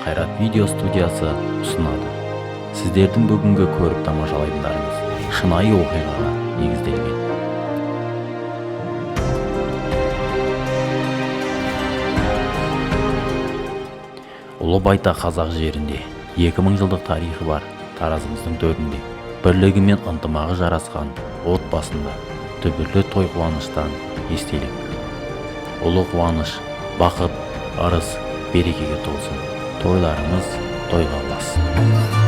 Қайрат видео студиясы ұсынады. Сіздердің бүгінгі көріп тамашалайтындарыңыз шынайы оқиғаға негізделген. Ұлы байтақ қазақ жерінде 2000 жылдық тарихы бар таразымыздың төрінде бірлігі мен ынтымағы жарасқан отбасында дүбірлі той қуаныштан естелік. Ұлы қуаныш, бақыт, ырыс, берекеге толсын. Тойларыңыз тойға ұласын.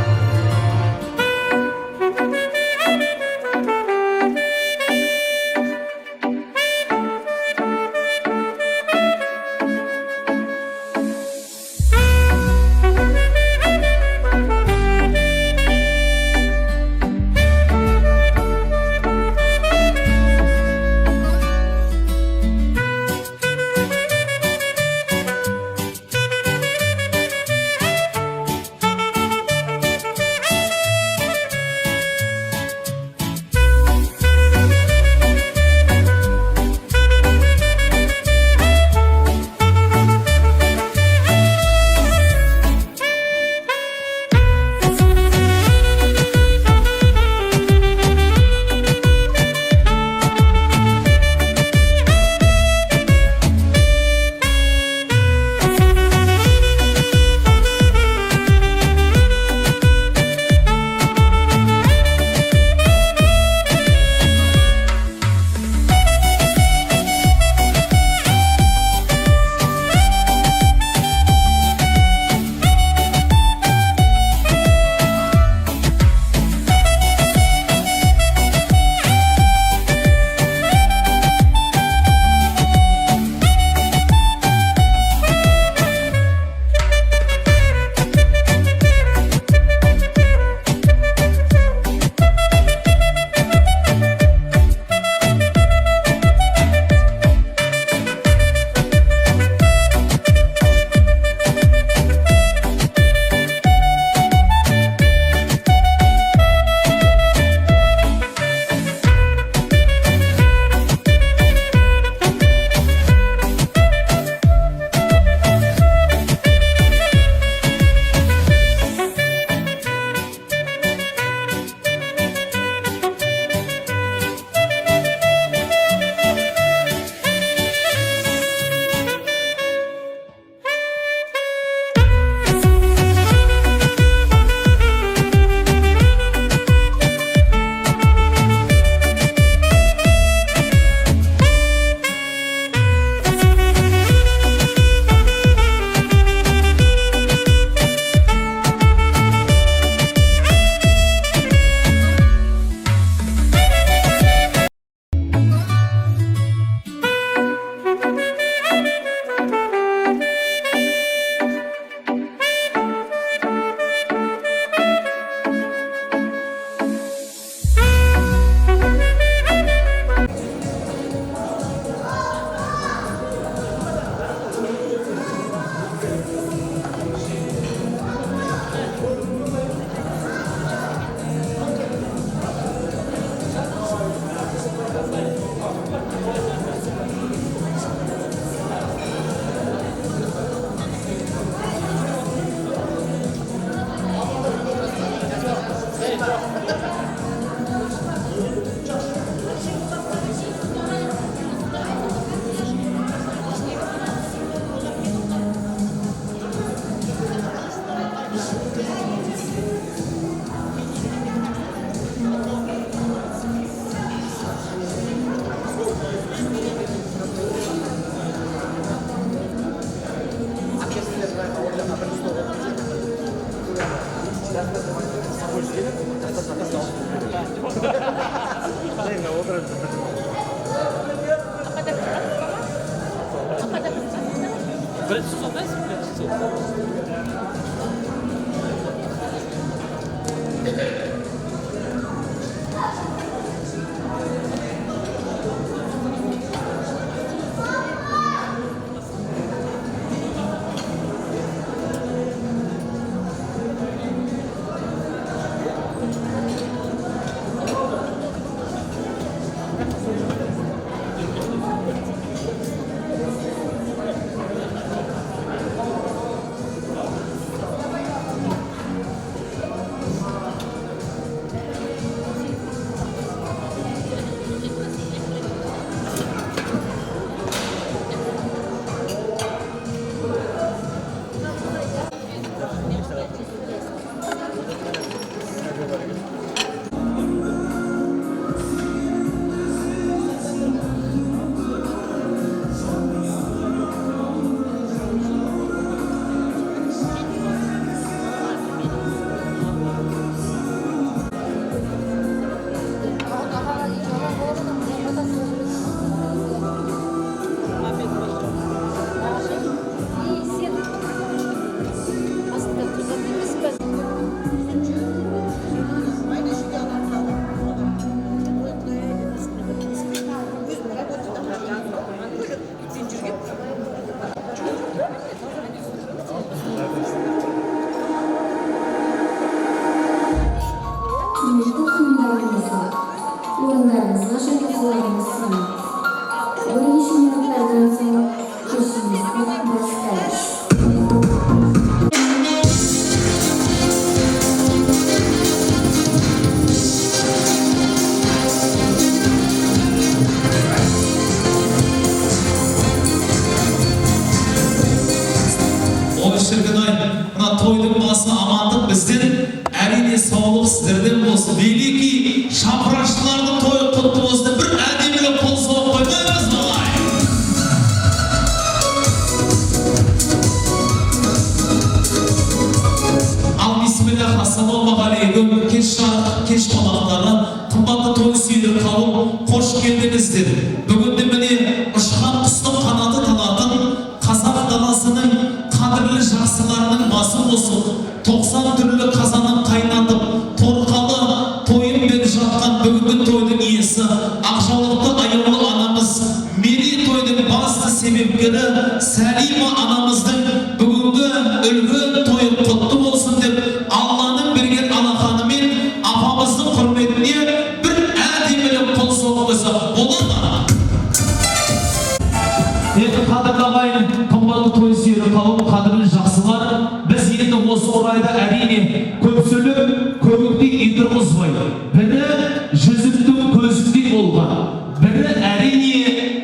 announcing Christmas mustache. Ой шіркінай, мына тойдың басы амандық бізден, әрине саулық сіздерден болсын. Великий шапырашылардың тойы құтты болсын. Бір әдемілік қол соғып қоймаймыз балай. Ал бисмиллах, ассалаумағалейкум, кеш қонақтары, қымбатты той сүйдір қауым, қош келдіңіздер. Бүгінде міне ұшқан құстың қанаты талатын қазақ даласының қадірлі жақсыларының басы болсын. 90 түрлі қазанын қайнатып, торқалы тойын жатқан бүгінгі тойдың иесі, ақжаулықты аяулы анамыз, мерей тойдың басты себепкері Сәлима анамыздың бүгінгі үлгі тойы құтты болсын деп, Алланың берген алақанымен апамыздың құрметіне бір әдемілік қол соғып қойса болады ма? Қадірлі ағайын, қымбатты той сүйері қауым, қадірлі жақсылар, біз енді осы орайда әрине көп сөйлеп, көбіктей итірғызбай, бірі жүзіктің көзіндей болған, бірі әрине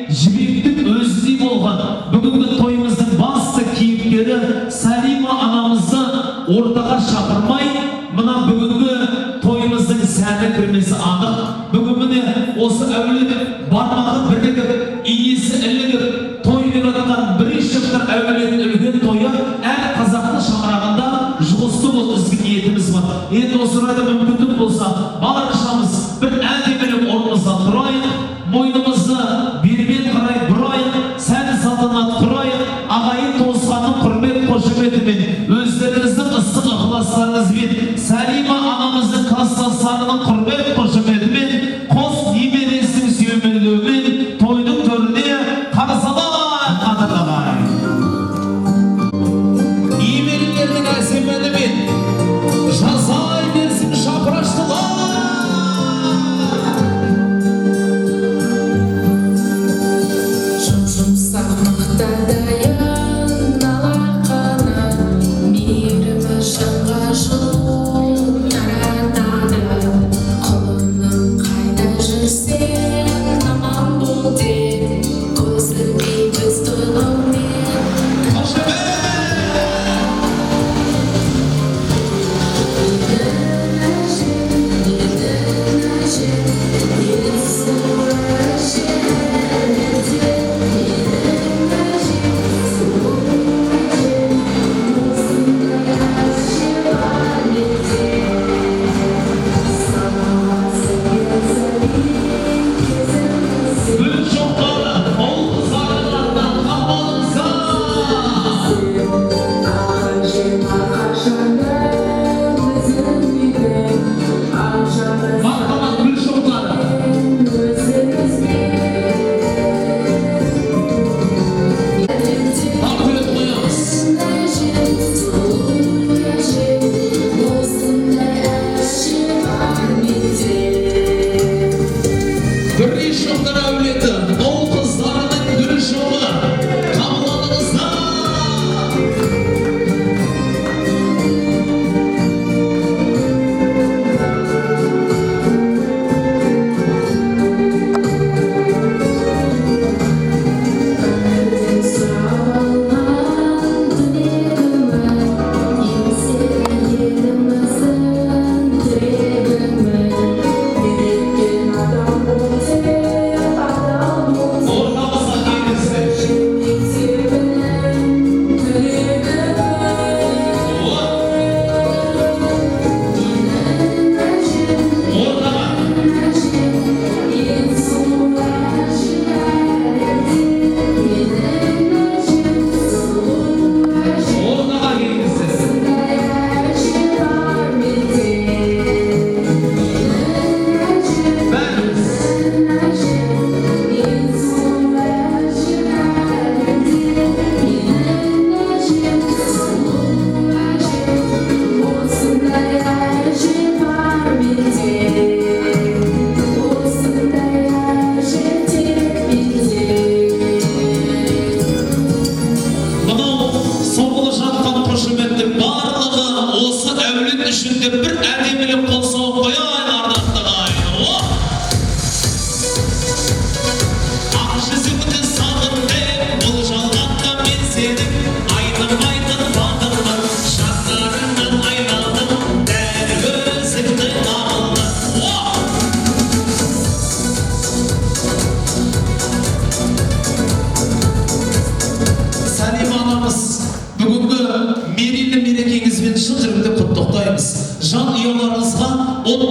жібектің өзіндей болған. Бүгінгі тойымыздың басты кейіпкері Сәлима анамызды ортаға шақырмай, мына бүгінгі тойымыздың сәні кірмесі анық. Бүгін міне осы әулет бармағы бірігіп, иесі ілігіп, той беріп жатқан бірінші бір әулеттің үлкен тойы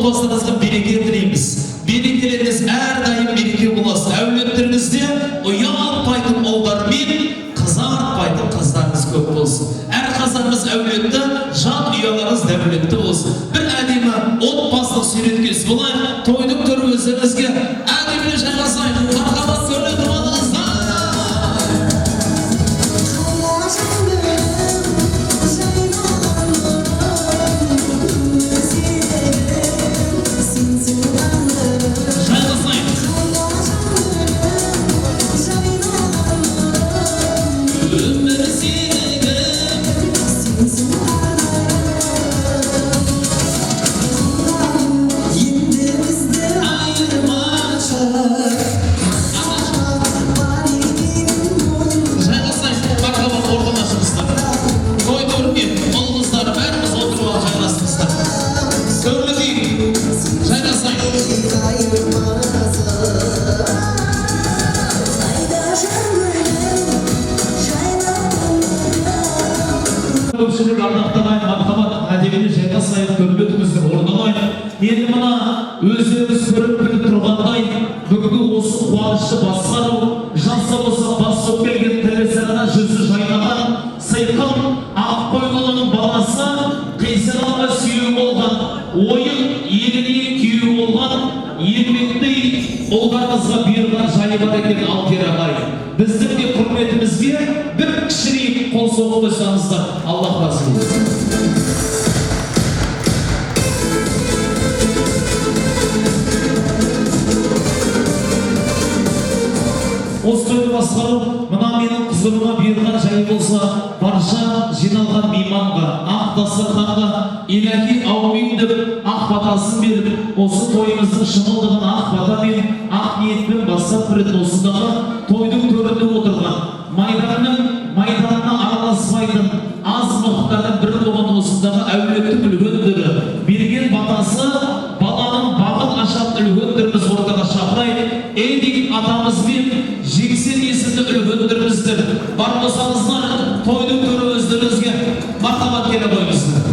отбасыңызға береке тілейміз. Берекелеріңіз әрдайым береке болсын. Әулеттеріңізде ұялтпайтын ұлдармен қызартпайтын қыздарыңыз көп болсын. Әр қазағымыз әулетті, жан ұяларыңыз дәулетті болсын. Бір әдемі отбасылық суреткесі болайық. Тойдың түрі өзіңізге әдемі жайласайық. Мархабат сөйлетіп алыңыздар. Көпшілік ардақтағайын мархабат әдебиетті жайға сайып көрбетіміздің орындалайын. Енді мына өздеріңіз көріп біліп тұрғандай бүгінгі осы қуанышты басқару, жанса болса бас соқ келген тәресағына жүзі жайнаған сайқын аққойлының баласы қисыраға сүйеу болған, ойын еліне күйеу болған, еңбектей ұлдарыңызға бұйырған жайы бар екен Алкер ағай. Біздің де құрметімізге бір кішірейіп қол соғып қойсаңыздар, Аллах разы болсын. Осы тойды басқару, мына менің құзырыма бұйырған жайы болса, барша жиналған мейманға, ақ дастарханға, иләһи аумин деп ақ батасын беріп, осы тойымыздың шымылдығын ақ батамен, ақ ниетпен бастап бірін осындағы тойдың төрінде отырған, майданына араласпайтын, аз мұқтардың бір болған осындағы әулеттің үлгендері, берген батасы, баланың бағын ашап үлгендеріміз ортаға шақырайық. Эдик атамызбен жексен есімді үлгендерімізді бар болсаңыздар, тойдың төрі өздеріңізге мархабат келе қойыңыздар.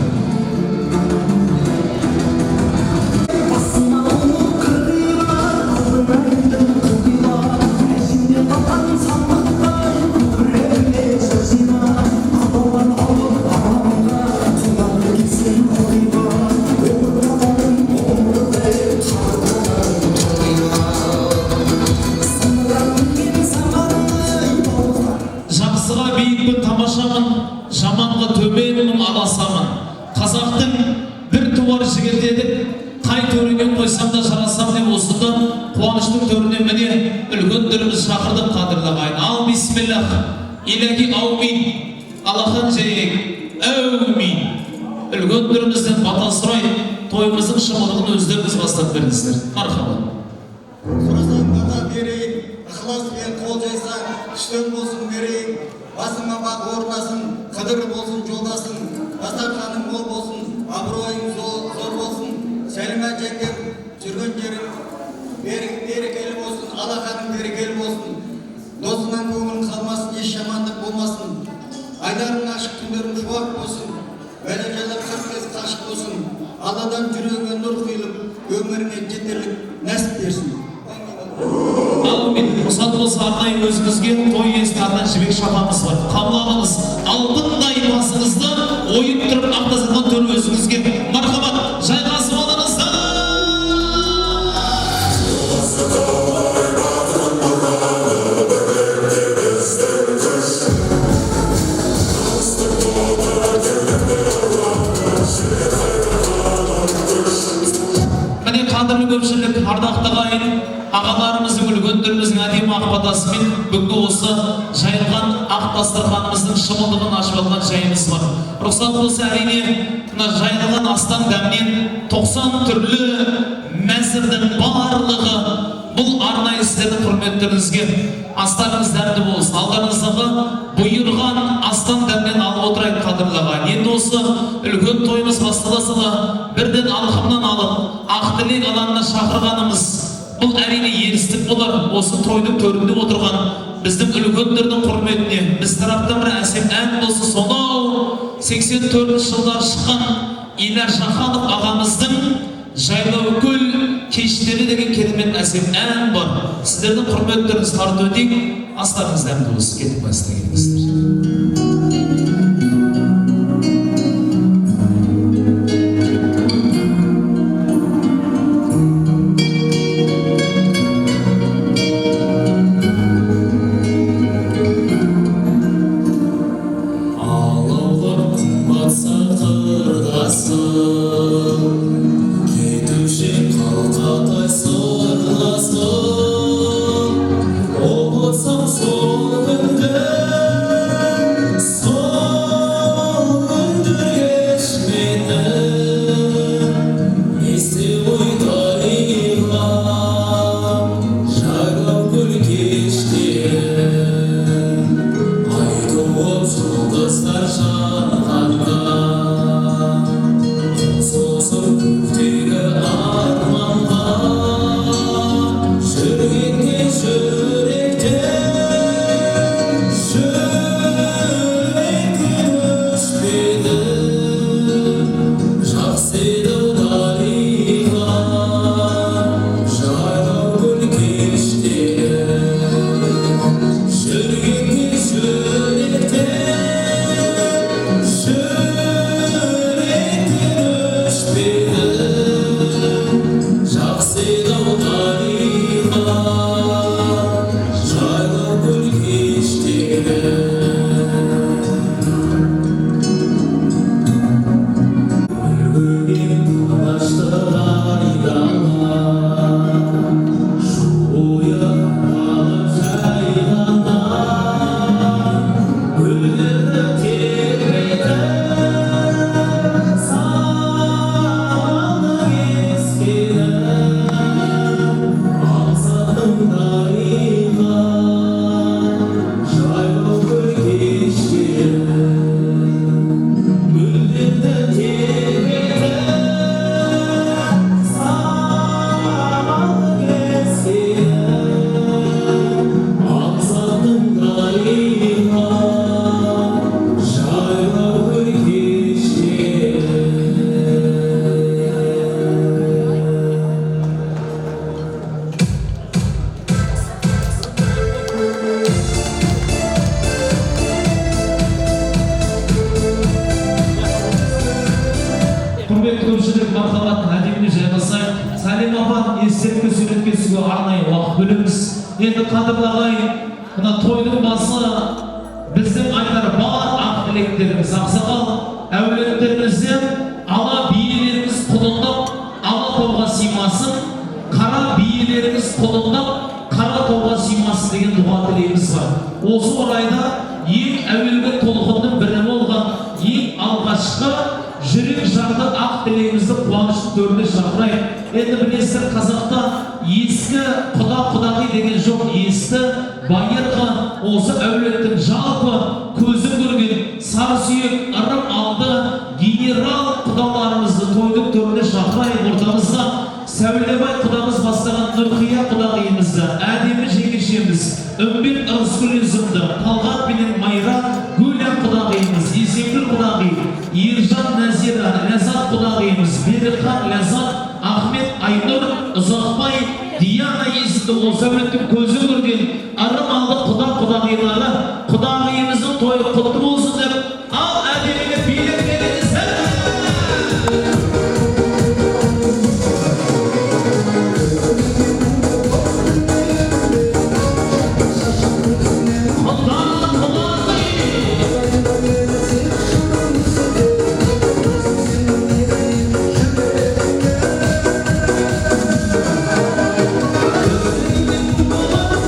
Жақсыға биікпін тамашамын, жаманға төменмін аласамын. Қазақтың бір туар жігіт едік, қай төрінен қойсам да жарасам деп осыдан қуаныштың төріне міне үлгендеріміз шақырдық қадірлі. Ал бисмиллах, иләһи аумин, Аллахан жайық, әумин. Үлгендерімізден бата сұрай, тойымыздың шымылдығын өздеріңіз бастап беріңіздер. Мархабат. Сұрасаң бата берейін, ықыласпен қол жайсаң, күштен болсын берейін, басыңа бақ орнасын, қыдыр болсын жолдасың, дастарханың мол болсын, абыройың зор болсын, Сәлима жеңгем жүрген жерің берекелі болсын, алақаның берекелі болсын, досыңнан көңілің қалмасын, еш жамандық болмасын, айдарың ашық, түндерің шуақ болсын, бәле-жалап қыркес қашық болсын, Алладан жүрегіңе нұр құйылып, өміріңе жетерлік нәсіп берсін. Аумин. Рұқсат болса арнайы өзіңізге той иесіне арнайы жібек шапаныңыз бар. Қабыл алыңыз. Алтындай басыңызды ойып тұрып ақтасқан төрі өзіңізге. Мархабат, жайғасып алыңыздар. Міне қадірлі көпшілік, ардақты ағайын, ағаларымыздың үлгендеріміздің әдемі ақ батасымен бүгінгі осы жайылған ақ дастарханымыздың шымылдығын ашып алған жайымыз бар. Рұқсат болса әрине мына жайылған астан дәмнен 90 түрлі мәзірдің барлығы бұл арнайы сіздердің құрметтеріңізге астарыңыз дәмді болсын. Алдарыңыздағы бұйырған астан дәмнен алып отырайық қадірлі ағайын. Енді осы үлкен тойымыз басталса да бірден алқымнан алып ақ тілек алаңына шақырғанымыз бұл әрине ерістік болар. Осы тойдың төрінде отырған біздің үлкендердің құрметіне біз тараптан бір әсем ән болса, сонау 84 жылдар шыққан Илар Шаханов ағамыздың Жайлаукөл кештері деген керемет әсем ән бар. Сіздердің құрметтеріңіз тарту дейік, астарыңыз дәмді болсын, кетіп қойсына келіңіздер. Енді қадырлағай, мына тойдың басы біздің айтар бар ақ тілектеріміз, ақсақал әулеттерімізден ала биелеріміз құлындап, ала тауға сыймасын, қара биелеріміз құлындап, қара тауға сыймасын деген дұға тілегіміз бар. Осы орайда ең әуелгі толқынның бірі болған, ең алғашқы жүрек жарды ақ тілегімізді қуаныштың төрінде шақырайық. Енді білесіздер, қазақта ескі құда-құдағи деген жоқ, есті байырғы осы әулеттің жалпы көзін көрген сарсүйек ырым алды генерал құдаларымызды тойдың төріне шақырайық. Ортамызға Сәулебай құдамыз бастаған Нұрқия құдағиымызды, әдемі жеңешеміз Үмбет Ырысгүлізімді, Талғат пенен Майра Гүлен құдағиымыз, Есенгүл құдағи, Ержан Нәзира, Ләзат құдағиымыз, Беріқан Ләзат, Ахмет Айнұр, Ұзақбай, Диана есімді осы әулеттің көзі көрген ырым алды құдағилары, құдағиымыздың тойы құтты болсын деп, ал әдеміге билік беріңіздер. Come on.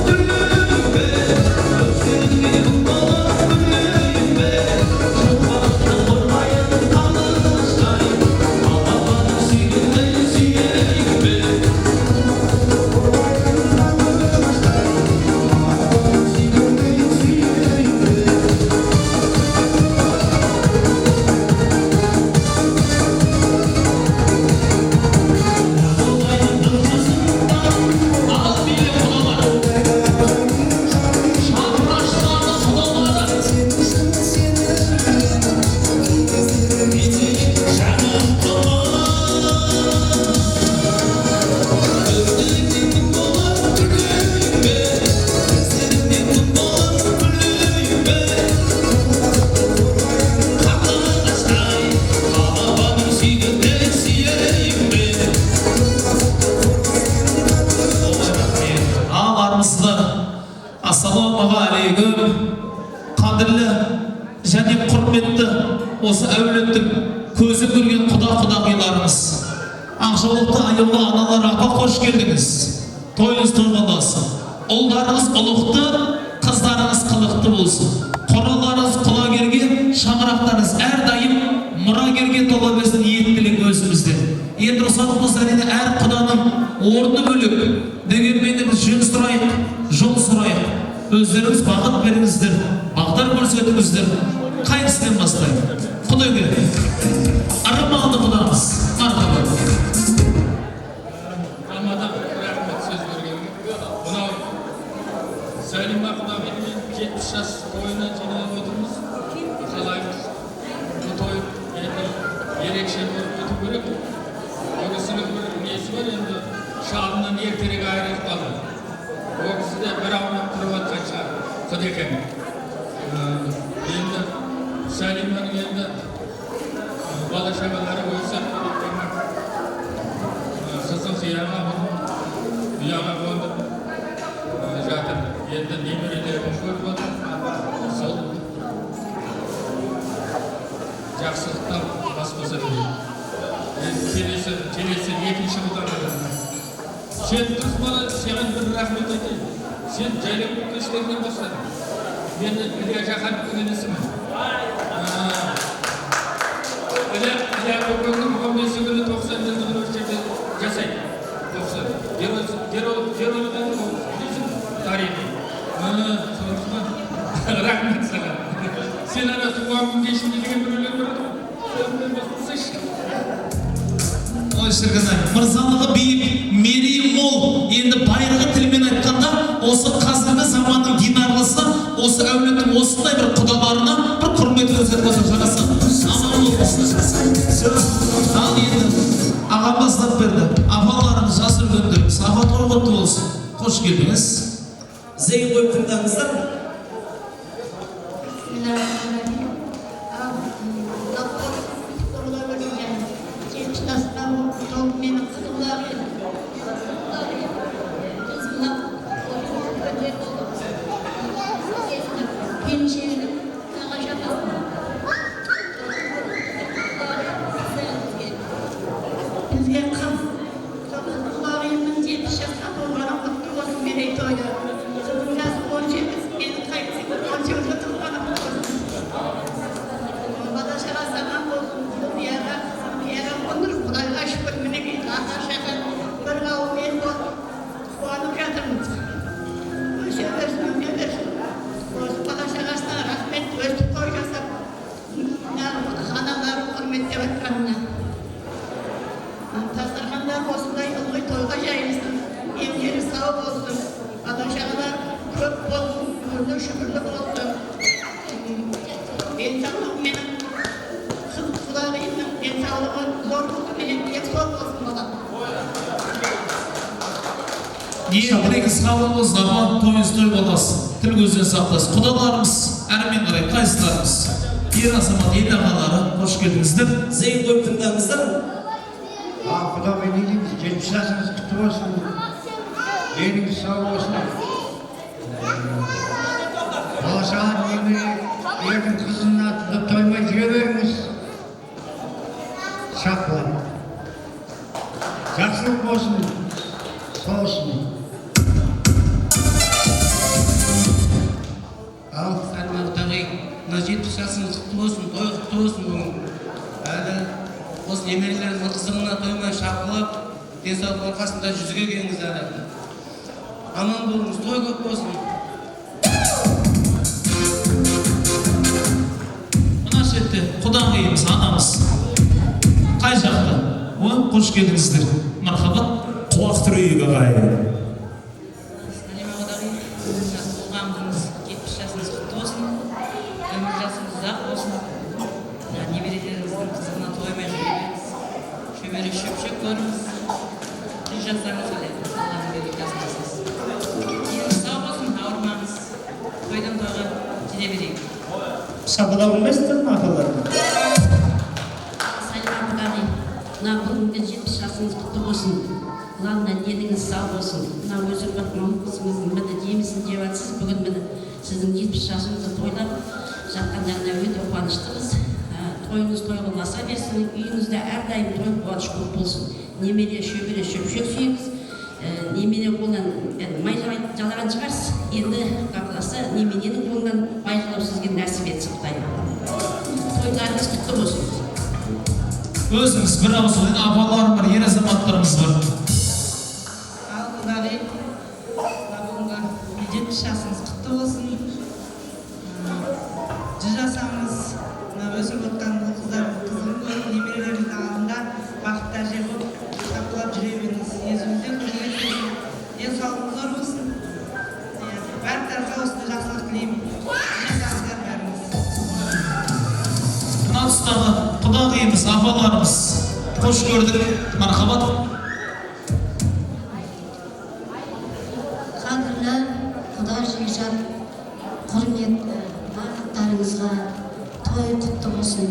қадірлі және құрметті осы әулеттің көзі көрген құда-құдағиларымыз, Ақжаулықты аяулы аналар, апа, қош келдіңіз. Тойыңыз той болсын. Ұлдарыңыз ұлықты, қыздарыңыз қылықты болсын. Қораларыңыз құлагерге, шаңырақтарыңыз әрдайым мұрагерге тола берсін, ниеттілік өзімізде. Енді рұқсат болса, әрине әр құданың орны бөлек. Дегенмен біз жөн сұрайық, жол сұрайық. Өздеріңіз бағыт беріңіздер, бағдар көрсетіңіздер. Қайсыдан бастайық? Құдайге арманды құдамыз. Мархабат. Сәлима құдағимен 70 жас тойына жиналып отырмыз. Қалаймыз. Бұл той енді ерекше болып өту керек. Ол кісінің бір несі бар, енді шағынан ертерек айырылып қалды. Ол кісі де бір аунап тұрып жатқан шығар, Құдекең. Енді Сәлиманың енді бала-шағалары өсіп, қызын қияға бұяға қондырып жатыр. Енді немерелерін көріп отыр. Сол жақсылықтан баспаса керек. Енді келесі екінші құдағидан. Сен дұрыс бала, саған бір рахмет айтайын. Сен жайлап кештерінен бастадың. Енді Илья Жақановтың інісімін. Илья көкеңнің 15 күні 90 жылдығын осы жерде жасайды. 90. Геройдан тарихи. Рахмет саған. Сен ана туған күн кешінде деген бір өлең бар еді. Ой, шіркінай, мырзалығы биік, мерейі мол. Енді байырғы тілмен айтқанда, осы қазіргі заманның динарлысы, осы әулеттің осындай бір құдаларына бір құрмет көрсетіп отыр жараса. Аман болсын. Ал енді ағам бастап берді. Апаларымыз, жас үлкендер, саға той құтты болсын. Қош келдіңіз. Зейін қойып тыңдаңыздар. Ниеттеріңіз қабыл болсын, апа, тойыңыз той боласын. Тіл көзден сақтасын. Құдаларымыз әрмен қарай қайсыларымыз? Ер азамат, ел ағалары, қош келдіңіздер. Зейін қойып тыңдаңыздар. Құдағи не дейміз, 70 жасыңыз құтты болсын, деніңіз сау болсын. Бала-шағаның немере, ердің қызының атында тоймай жүре беріңіз. Сақ болыңыз. Жақсылық болсын, соғысын. Ал Сәлима құдағи, мына 70 жасыңыз құтты болсын, той құтты болсын бүгін. Әлі осы немерелеріңіздің қызығына тоймай шапқылап, денсаулық арқасында жүзге келіңіз әлі. Аман болыңыз, той көп болсын. Мына шетте құдағиымыз, анамыз. Қай жақта? Қош келдіңіздер. Мархабат. Құлақ түрейік ағайын. Сәлима құдағи, туған күніңіз 70 жасыңыз құтты болсын. Өмір жасыңыз ұзақ болсын. Немерелеріңіздің қызығына тоймай жүре беріңіз. Шөбере шөп көріңіз. Жүз жасаңыз өледі. Алланың берекесін жасыңыз. Деніңіз сау болсын, ауырмаңыз. Тойдан тойға жете берейік. Сабылау еместер ме аталарым? Сәлима құдағи, мына бүгінгі 70 жасыңыз құтты болсын. Главное, деніңіз сау болсын. Мына өзір бақ мамық қызыңыздың міне жемісін жеп жатсыз. Бүгін міне сіздің 70 жасыңызды тойлап жатқандарына өте қуаныштымыз. Тойыңыз тойға аса берсін, үйіңізде әрдайым той қуаныш көп болсын. Немере, шөбере, шөпшек сүйіңіз. Немене қолынан май жалаған шығарсыз. Енді қақыласа, немененің қолынан май жалау сізге нәсіп етсін Құдай. Тойларыңыз құтты болсын. Өзіңіз бір ауыздан апаларым бар, ер азаматтарымыз бар. Ал Құдай, бүгінгі 70 жасыңыз құтты болсын. 100 жасаңыз өсіп отқан бұл қызым немерелердің алдында бақытты әже болып сақылап жүре беріңіз. Өзіңізде қызмет етсін, денсаулығыңыз зор болсын. Барлықтарыңызға осындай жақсылық тілеймін. Жасаңыздар бәріңіз. Мына тұстағы құдағиымыз, апаларымыз, қош көрдік, мархабат. Қадірлі Құда жекжат, құрметті бақыттарыңызға той құтты болсын.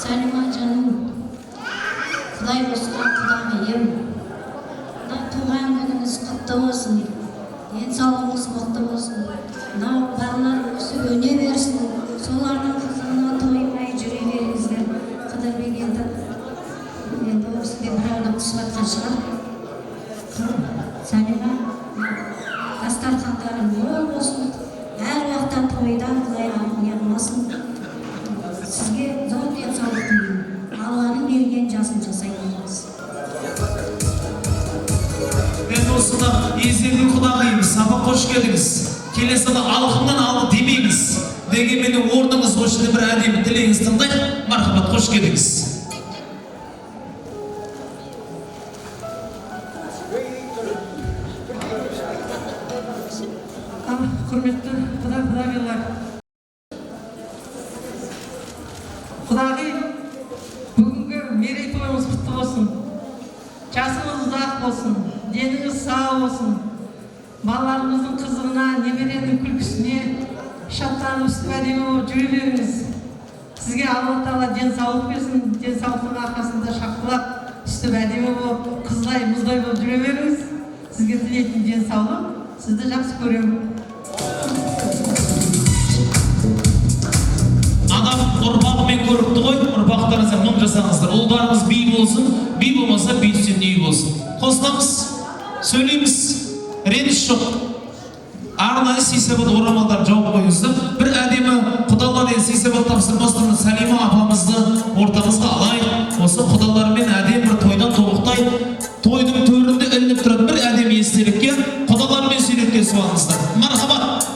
Сәлима жаным, Құдай болсын, құдағиым. Туған күніңіз құтты болсын. Денсаулығыңыз мықты болсын. Мынау балалар өсіп өне берсін. Солардың қызығына тоймай жүре беріңіздер. Қыдырбек енді осындай біреуді қысып атқан шығар. Сәлима, дастархандары мол болсын. Әр уақытта тойдан Құдай неғылмасын. Сізге зор денсаулық тілеймін. Алланың берген жасын жасайтыңыз. Мен осында езердің құдағиымыз, апа қош келдіңіз. Келесіні алқымнан алып демейміз. Дегенменен орныңыз қошыны бір әдемі тілеңіз тыңдай. Мархабат, қош келдіңіз. Құрметті құдағилар. Құдағи, бүгінгі мерейтойымыз құтты болсын. Жасыңыз ұзақ болсын, деніңіз сау болсын. Балаларыңыздың қызығына, немеренің күлкісіне шаттанып өстіп әдемі болып жүре беріңіз. Сізге Алла Тағала денсаулық берсін, денсаулықтың арқасында шаққылап өстіп әдемі болып, қыздай, мұздай болып жүре беріңіз. Сізге тілейтін денсаулық, сізді жақсы көремін. Адам ұрпағымен көріпті ғой, ұрпақтарыңызға мың жасаңыздар. Ұлдарыңыз би болсын, би болмаса бейсен үй болсын. Қосыламыз, сөйлейміз, реніш жоқ. Арнайы сейсебат орамалдар жауып қойыңызды. Бір әдемі құдалар сейсебат тапсырмастан Сәлима апамызды ортамызға алайық. Осы құдалармен әдем бір тойдан тобықтай, тойдың төрінде ілініп тұрады бір әдем естелікке, құдалармен сөйлетке суаңыздар. Мархабат!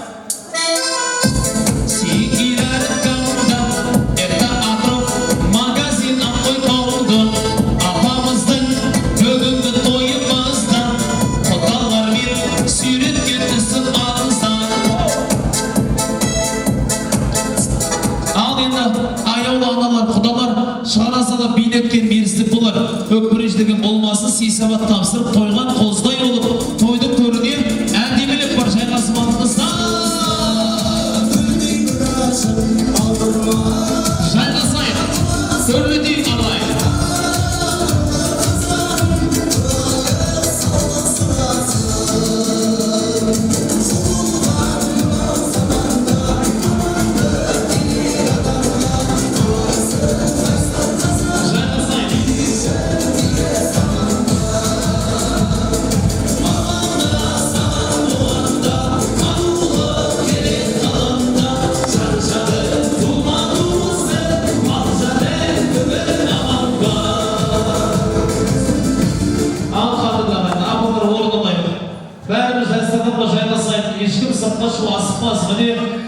Бейнеткен берістік болар, өкпіреждеген болмасын, сейсабат тапсырып, тойған қоздай болып, тойдың төріне әдемелік бар жайғасым алдыңызда. Жайғасайық, төрледей алайық.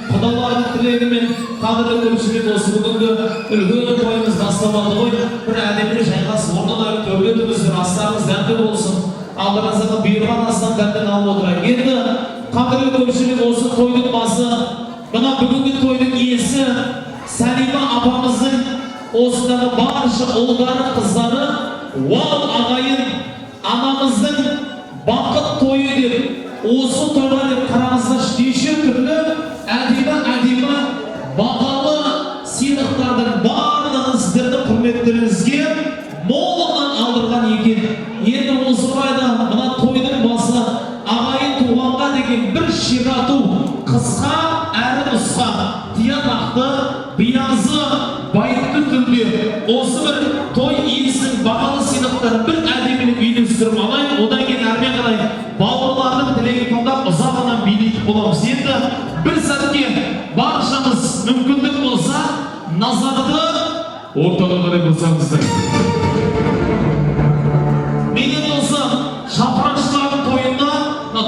Құдалардың тілегімен қадірлі көпшілік осы бүгінгі үлкен тойымыз басталады ғой. Бір әдемі жайғас орнына төгілетіңіздер, астарыңыз дәмді болсын. Алдыңыздағы бұйырған астан дәмден алып отырайық. Енді қадірлі көпшілік осы тойдың басы, мына бүгінгі тойдың иесі Сәлима апамыздың осындағы барша ұлдары, қыздары, уал ағайын анамыздың бақыт тойы деп осы тойға деп қараңыздар неше түрлі әдемі бағалы сыйлықтардың барлығын сіздердің құрметтеріңізге молынан алдырған екен. Енді осы орайда мына тойдың басы ағайын туғанға деген бір ширату, қысқа әрі нұсқа тиянақты, биязы, байыпты түрде осы бір той иесінің бағалы сыйлықтарын бір әдемілік үйлестіріп алайын, одан кейін әрмен қарай бауырлардың тілегін тыңдап ұзағынан билейтін боламыз. Енді бір сәтке баршамыз мүмкіндік болса, назарды ортаға қарай бұрсаңыздар. Менен осы шапырашылардың тойында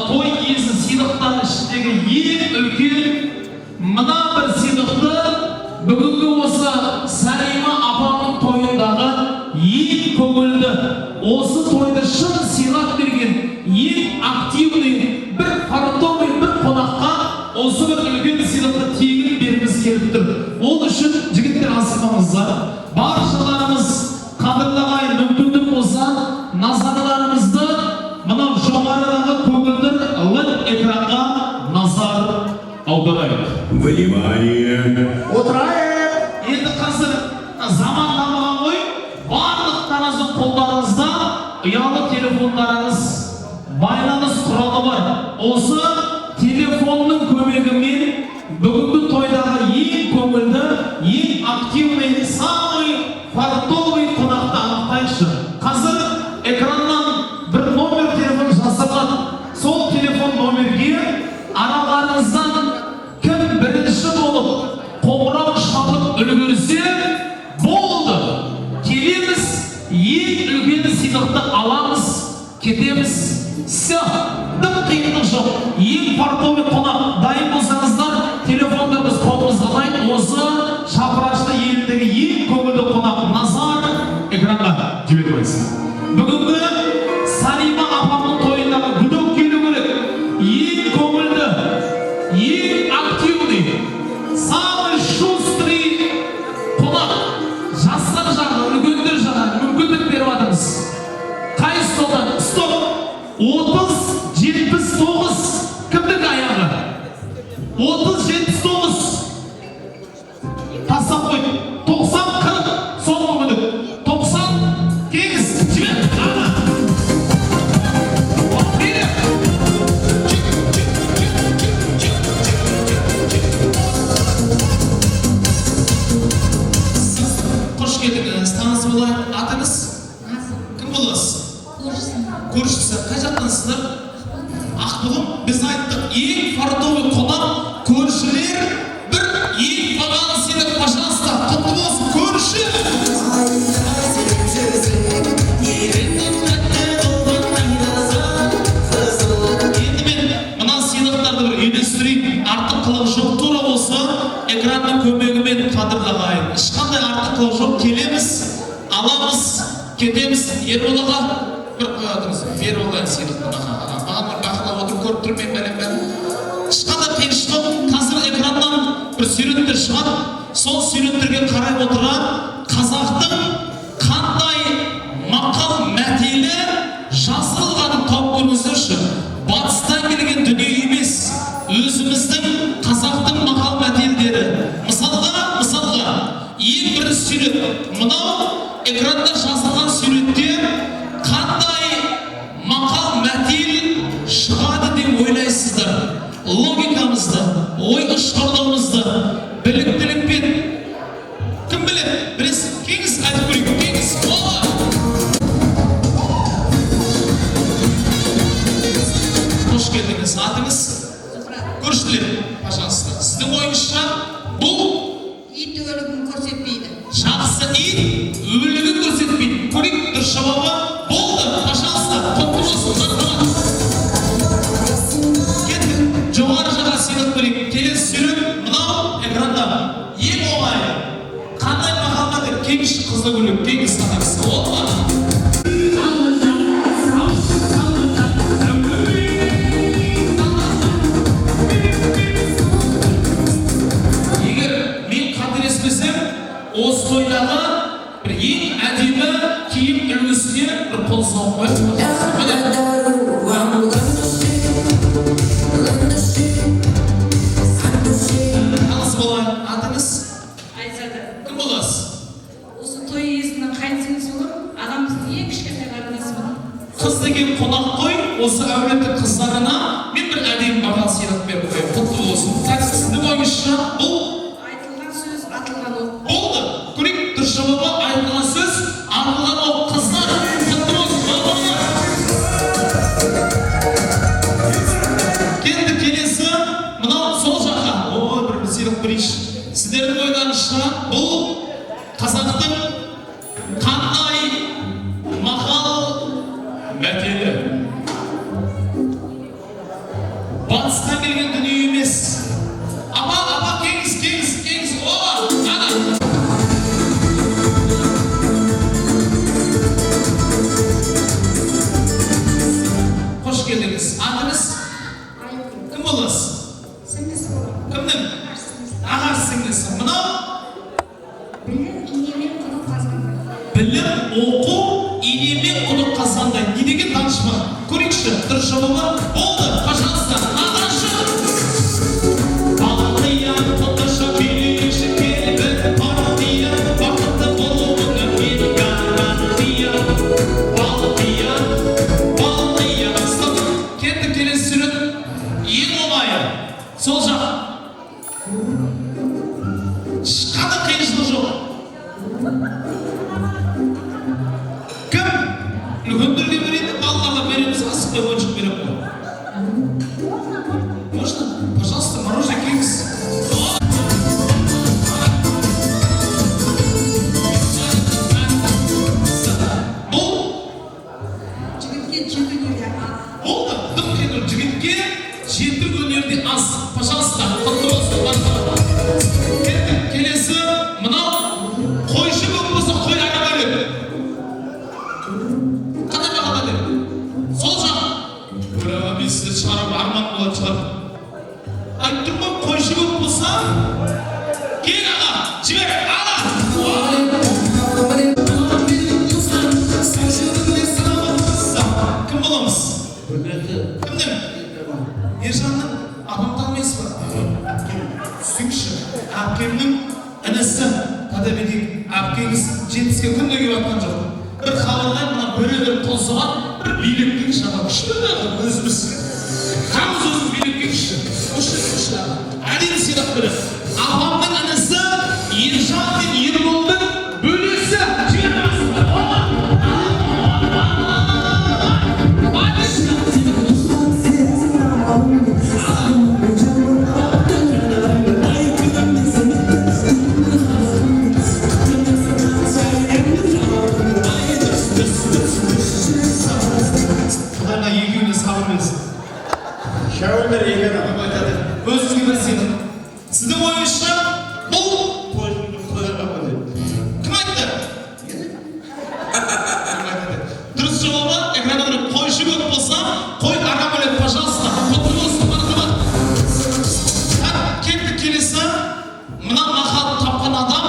той иесі сыйлықтардың ішіндегі ең үлкен мына бір сыйлықты бүгінгі осы Сәлима апамның тойындағы ең көңілді, осы тойды шын сыйлап берген ең активный бір фартовый бір қонаққа осы бір үлкен сыйлықты тегін бергіміз келіп тұр. Ол үшін жігіттер асықпаңыздар. Баршаларымыз қадірлағай мүмкіндік болса, назарларымызды мынау жоғарыдағы көгілдір лед экранға назар аударайық. Внимание! Отырайық! Енді қазір заман дамыған ғой, барлықтарыңыздың қолдарыңызда ұялы телефондарыңыз, байланыс құралы бар. Осы телефонның көмегімен бүгінгі тойдағы ең көңілді, ең активный, самый фартовый қонақты анықтайықшы. Қазір экраннан бір номер телефон жасалған. Сол телефон номерге араларыңыздан кім бірінші болып қоңырау шалып үлгерсе болды. Келеміз, ең үлкен сыйлықты аламыз, кетеміз. Все, дым қиындық жоқ. Ең фартовый қонақ дайын болсаңыздар, телефондарымыз қолымызға алайық. Осы шапырашты еліндегі ең көңілді қонақ назар экранға жібермейсін. Бүгінгі Сәлима апамның тойындағы гүдік келу керек. Ең көңілді, ең активный, самый шустрый қонақ. Жастар жағы, үлкендер жағы мүмкіндік беріп жатырмыз. Қай столдан? Стоп! 30-79 кімдік аяғы? 30-79 тастап қой. 90-40 соңғы мүмкіндік. 90 кеңіз жібер. Ана! Қош келдіңіз, таныс болайық. Атыңыз? Кім боласыз? Көршісі. Қай жақтансыздар? Ақбұлым. Біз айттық, ең фартовый қонақ көршілер бір ең бағалы сыйлық, пожалуйста, құтты болсын көрші. Енді мен мына сыйлықтарды бір үйлестірейін. Артық қылық жоқ, тура болса экранның көмегімен қадірлағайын. Ешқандай артық қылық жоқ, келеміз, аламыз, кетеміз. Ерболаға бір қоятыңыз, Ерболаға сыйлықтың. Маған бір бақылап отырып көріп тұрмын мен бәлем. Ешқандай қиыншылық, қазір экраннан бір суреттер шығады. Сол суреттерге қарай отыра қазақтың қандай мақал мәтелі жасырылғанын тауып көріңіздерші. Батыстан келген дүние емес, өзіміздің қазақтың мақал мәтелдері. Мысалға, ең бір сурет. Мынау экранда жазылған суретте қандай мақал мәтел шығады деп ойлайсыздар? Логикамызды, ой ұшқырлығымызды, біліктілікпен кім біледі? Біресі кеңіз айтып көрейік, кеңіз. Қош келдіңіз, атыңыз? Көршілер, пожалуйста. Сіздің ойыңызша бұл ит өлігін көрсетпейді. жақсы ит өлігін көрсетпейді. Көрейік, дұрыс жауабы болды. Пожалуйста, құтты болсын. Кеттік, жоғары жаға сыйлық көрейік. Келесі сурет мынау экранда. Ең оңай. Қандай мақалға деп кеңіш қызды көрейік. Кеңіс атаңыз. Олма. Осы тойдағы бір ең әдемі киім үлгісіне бір қол соғып қойып. Таныс болайын, атыңыз? Айзада. Кім боласыз? Осы той иесінің қайсыңыз болып, адамымыздың ең кішкентай қарындасы болып. Қыз деген қонақ қой, осы әулеттің қыздарына мен бір әдемі бағалы сыйлық беріп қояйын. Құтты болсын. Сіздің ойыңызша бұл оқу инемен құдық қазғандай. Не деген данышпан? Көрейікші, дұрыс жауабы болды. Пожалуйста, нағашы. Балтия, қоташа келеші келбі, партия, бақытты болуына мен гарантия. Балтия, Балтия. Кеттік, келесі сурет. Ең оңайы. Сол жақ. Ешқандай қиыншылық жоқ. Кім? Үлкендерге береді, балаларға береміз, асықпай ойыншық берем ғой. Можно? Пожалуйста, мороженое келіңіз. Бұл? Жігітке жеті өнерде аз. Болды. Жігітке жеті өнерде аз. Пожалуйста, құтты болсын. Кеттік, келесі. Мынау қойшы көп болса қой ара бөлек. Қандай бағада деп? Сол жақ. Көрәуа мен сізді шығарып, арман болады шығарып. Айтып тұрмын, қойшы көп болса, кел аға, жібер, ала. Кім боламыз? Кімнің? Ержанның апам танымайсыз ба? Түсіңші, әпкемнің інісі. Қадабеден әпкеңіз 70-ге күнде келіп атқан жоқ. Бір хабарлай, мына бір қосыған бір биліктің шаға күшті өзіміз. Қамыз өзіміз биліктің күшті. Күшті. Әден сыйлық бірі. Апамның інісі Ержан мен Ерболдың бөлесі. Құдайға екеуіне сабыр берсін. Шәуілдер егер Өзіңізге бір сыйлық. Сіздің ойыңызша бұл кім айтты? Дұрыс жауабы экранға тұрып қойшы көп болса, қой ара бөлек, пожалуйста. Құтты болсын, марқабат. Кеттік, келесі. Мына махаббат тапқан адам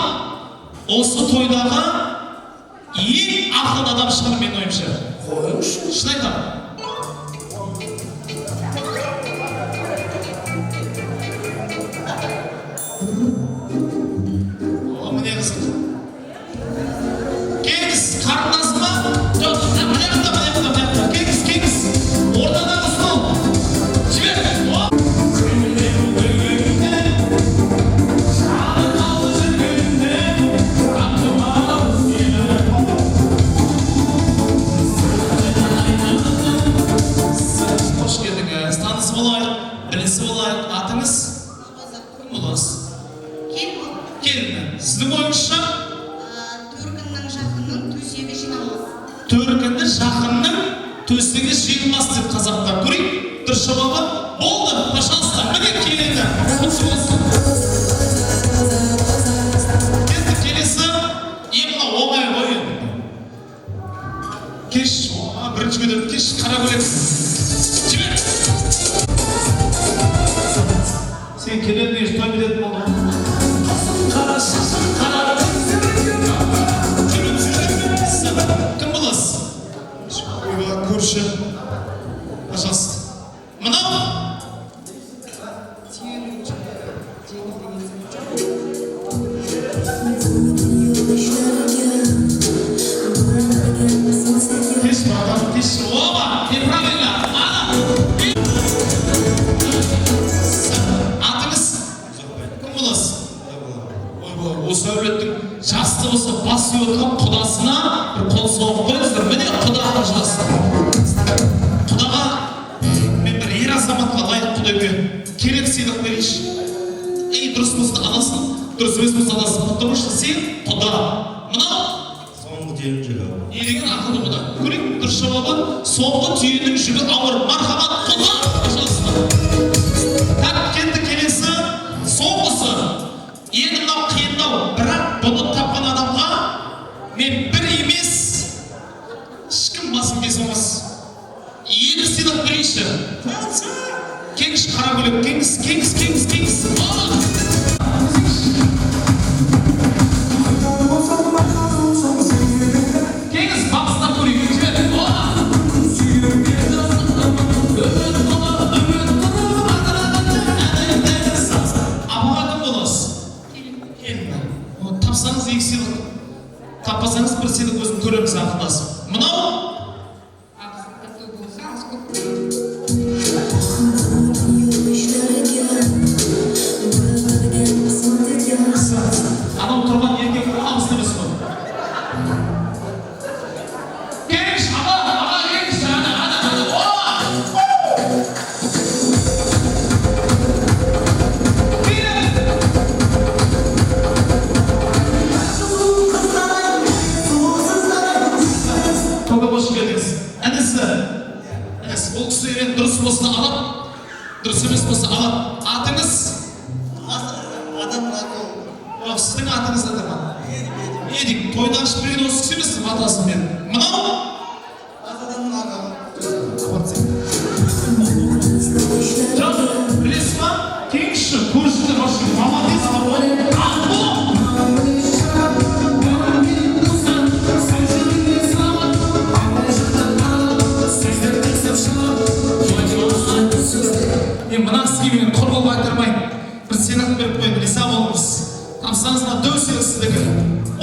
осы тойдағы ең ақылды адам шығар, менің ойымша. Шын айтамын. Міне қызық. Кеңіз, қарындасы ма? Жоқ, міне қылда. Кеңіз. Ортадағы стол. Жібер. Қош келдіңіз. Танысы болайық, білісі болайық. Атыңыз? Кім боласыз? Келін. Сіздің ойыңызша? Төркіннің жақынның төсегі жиналмас. Төркінді жақынның төсегі жиылмас деп қазақтар. Көрейік, дұрыс жауабы болды. Пожалуйста, міне келінді. Құтты болсын. Кеттік, келесі. Емна оңай ойын. Кеш, бірінші көтеріп кеш, қара көйлек. Жібер. Сен келеді еш той білетін болған. Кім боласыз? Ойбай, көрші. Пожалуйста. Мынау? Кеш, братан, кеш. Оба, неправильно. Атыңыз? Кім боласыз? Ойбай, осы әулеттің жасты болса бас өткен құдасына бір қол соғып қойыңыздар. Міне құда ажырасты. Құдаға мен бір ер азаматқа лайық құдайға керек сыйлық берейінші. Дұрыс болса аласың, дұрыс емес болса аласың. Потому что сен құда. Мынау? Соңғы түйенің жүгі. Не деген ақылды құда? Көрейік, дұрыс жауабы соңғы түйенің жүгі ауыр. Мархабат құда. Пожалуйста. Кеттік, келесі. Соңғысы. Енді мынау қиындау. Бірақ бұны тапқан адамға мен бір емес, ешкім басын кесеміз. Екі сыйлық берейінші. Кеңіш, қара көйлек, кеңіс. Кеңіс. Тапсаңыз 2 сыйлық, таппасаңыз 1 сыйлық өзім көреміз ақылдасып. Мынау анау тұрған еркек қоғамыз емес қой. Келіңіз, аға, келіңіз, ана. Тоға қош келдіңіз. Інісі, ол кісі дұрыс болса алып, дұрыс емес болса алып. Атыңыз? Сіздің атыңыз да ма? Едік, тойдан ашып берген осы кісі емес, атасын мен. Мынау? Жоқ, білесіз ба? Кеңші, көршілер башы, мамадес бар ғой. Мына сізге мен құрбыл байтырмайын. Бір сыйлық беріп қойып, риза болыңыз. Тапсаңызға дөу сыйлық сіздікі.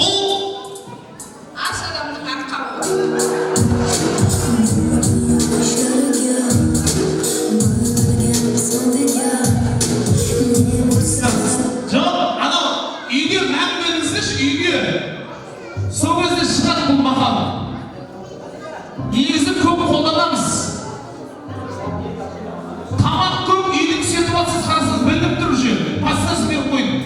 Ол ас адамның арқауы. жоқ, анау үйге мән беріңіздерші, үйге. Сол кезде шығады бұл мақал. Негізі көп қолданамыз. Тамақ көп, үйдің ситуациясы қарасыз білдіп тұр уже. Басқасы беріп қойдым.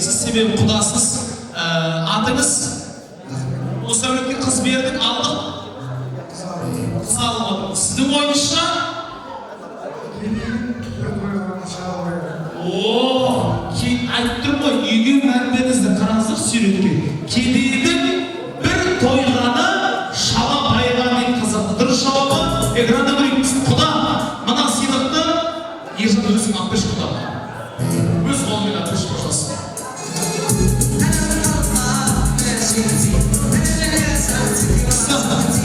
Сіз себебі құдасыз, атыңыз осы әулетке қыз бердік, алдық, қыз алып отыр. Сіздің ойыңызша? Айтып тұрмын ғой, үйге мән беріңіздер, қараңыздар сүйретке. Кедейдің бір тойғаны шала байғаны қазақты. Дұрыс жауабы экранда көрейік. Құда, мына сыйлықты ержан өзің алып берші құда. Өз қолымен алып берші қошасы.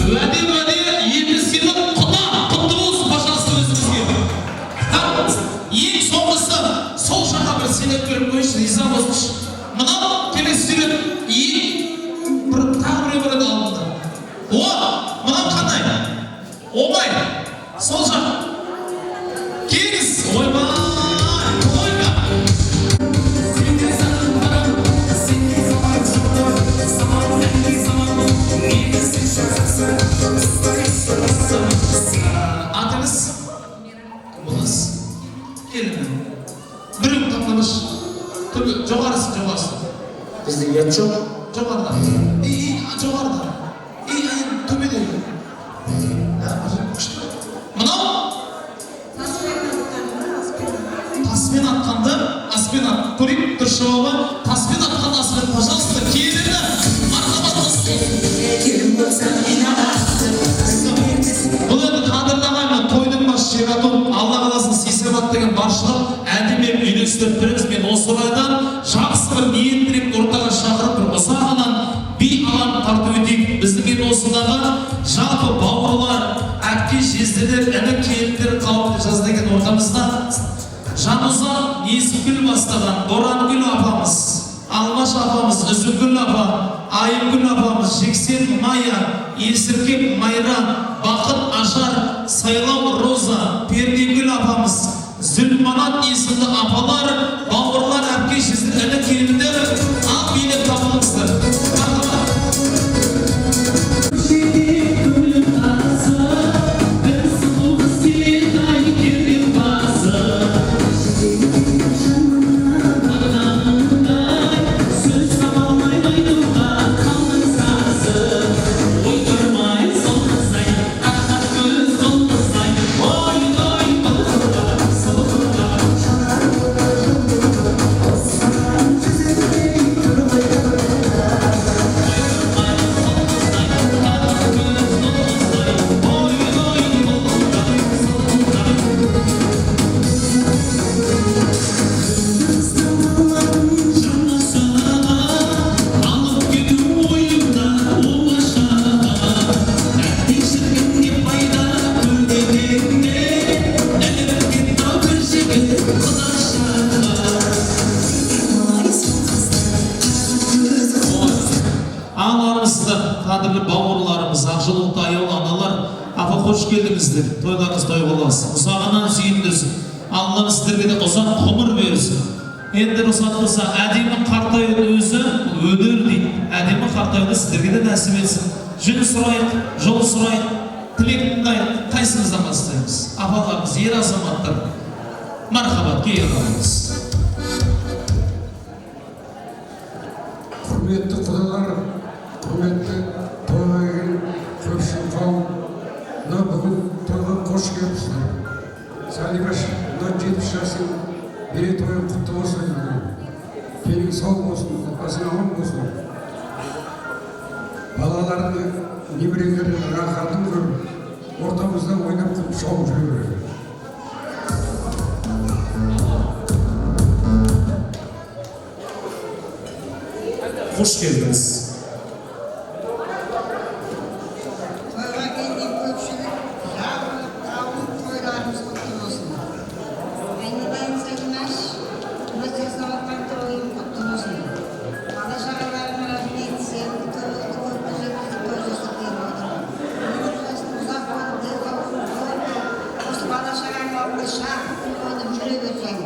Уәде, енді сыйлық құда, құтты болсын, пожалуйста, өзіңізге. Ең соңғысы, сол жаққа бір сыйлық беріп қойшы, риза болсыншы. Мынау келесі сыйлық, тағы біреу алдында. Мынау қандай? Омай, сол жақ. Келіңіз, ойбай, ойба. Атыңыз? Болыңыз? Келін. Біреу тапламыш. Жоғарысын. Бізде ет жоқ. Жоғарыда. Жоғарыда. Төбеде. Мынау? Таспен атқанды, аспен ат. Көрейік, дұрыс жауабы. Таспен атқанды, аспен, пожалуйста, келіні. Бұл енді қадырлағайма, тойдың басы шерату, Алла қаласын сейсебат деген баршылық, әдемеп үйлестіріп біріміз. Мен осы орайдан жақсы бір ниеттілік ортаға шақырып, бір ұзағынан би алан тарту өтейік. Біздің ел осындағы жалпы бауырлар, әпке жезделер, әні келіндер қауымды жаздеген ортамызда Жанұзақ Несіпгүл бастаған Борангүл апамыз, Алмаш апамыз, Үзілгүл апа, Айымгүл апамыз, Жексен Майя, Есіркеп Майра, Бақыт Ажар, Сайлау Роза, Пердегүл апамыз, Зүлманат есімді апалар, бауырлар, әпке жездер, әні келіндер, ал билеп табылыңыздар. hoş geldinizdir. Toylarınız toy olasın. Uzağından suyundirsin. Allah sizlerge de uzak ömür versin. Endi ruhsat bolsa, ademi qartayın özü ödür deydi. Ademi qartayını sizlerge de nasip etsin. Jün surayık, jol surayık, tilekindayık, kaysınızdan bastayımız. Afalarımız, yer azamatlar. Marhabat, keyirlamamız. Құрметті құдалар, құрметті тойға келген көпшілік қауым, мына бүгін тойға қош келіпсіздер. Сәлимаш, мына 70 жасың мерейтойы құтты болсын. Денің сау болсын, отбасың аман болсын. Балаларды, немерелерді рахатын көріп, ортамызда ойнап күліп шауып жүре береді. Hoş geldiniz. Toyға келген көпшілік, жалпы қауым тойларымыз құтты болсын. Айнадан Сәлимаш, мына жасап жатқан тойың құтты болсын. Бала шағаларыңа рахмет, сен той жасап беріп отыр. Өмір жасың ұзақ болып, денсаулығың зор болып, осы бала шағаң алдында шақыртып ойнап жүре берсең,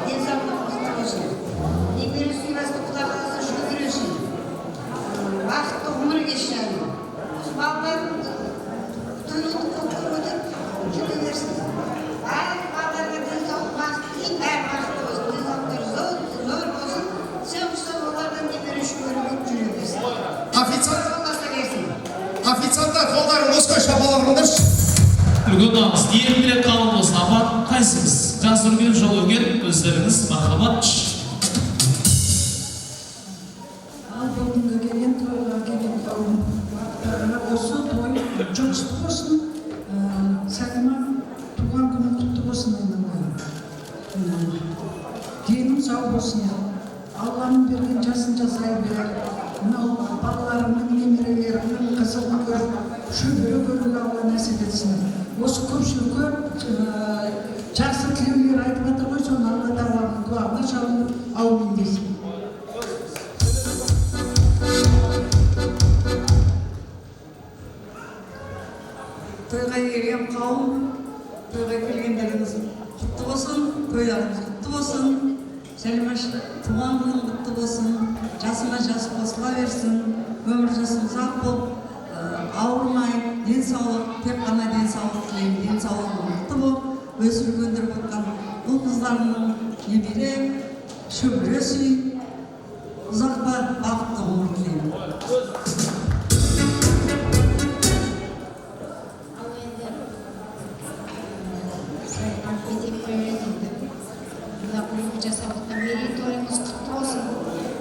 денсаулығың құтты болсын. Немере сыйласып Құдай қаласа шөбере үшін. Бақытты ғұмыр кешіреді. Балалардың тойын көтеріп жүре берсін. Барлық балаларға денсаулық бақыт тілеймін, бәрі бақытты болсын, денсаулықтары зор болсын. Сен олардан немере шөбере болып жүре берсін. Қолдаса берсін. Официанттар қолдарын осылай шапалағыңдаршы. Үлген ağız, diğer bile kalın olsun. Ama kaysınız? Жас өрген, жол өрген, өздеріңіз мархабат. Ал бүгінгі келген тойға келген қауымдарына осы той жұғысты болсын. Сәлима туған күні құтты болсын айналайын. Денің сау болсын. Алланың берген жасын жасай бер. Мынау балаларымның, немерелерімнің қызығын көріп, шөбере көруге Алла нәсіп етсін. Осы көпшілікке жақсы тілеулер айтып жатыр ғой, соны Алла тағаланың дуасына шалынып, аумин десін. Тойға келген қауым, тойға келгендеріңіз құтты болсын, тойларыңыз құтты болсын. Сәлимаш, туған күнің құтты болсын, жасыңа жас қосыла берсін, өмір жасың ұзақ болып, ауырмай, денсаулық, тек қана денсаулық тілеймін, денсаулығың мықты болып, өсіп өндіріп отқан ұл қыздарының немере, шөбере сүй, ұзаққа бақытты ғұмыр тілеймін. Жасап отқан мерейтойыңыз құтты болсын.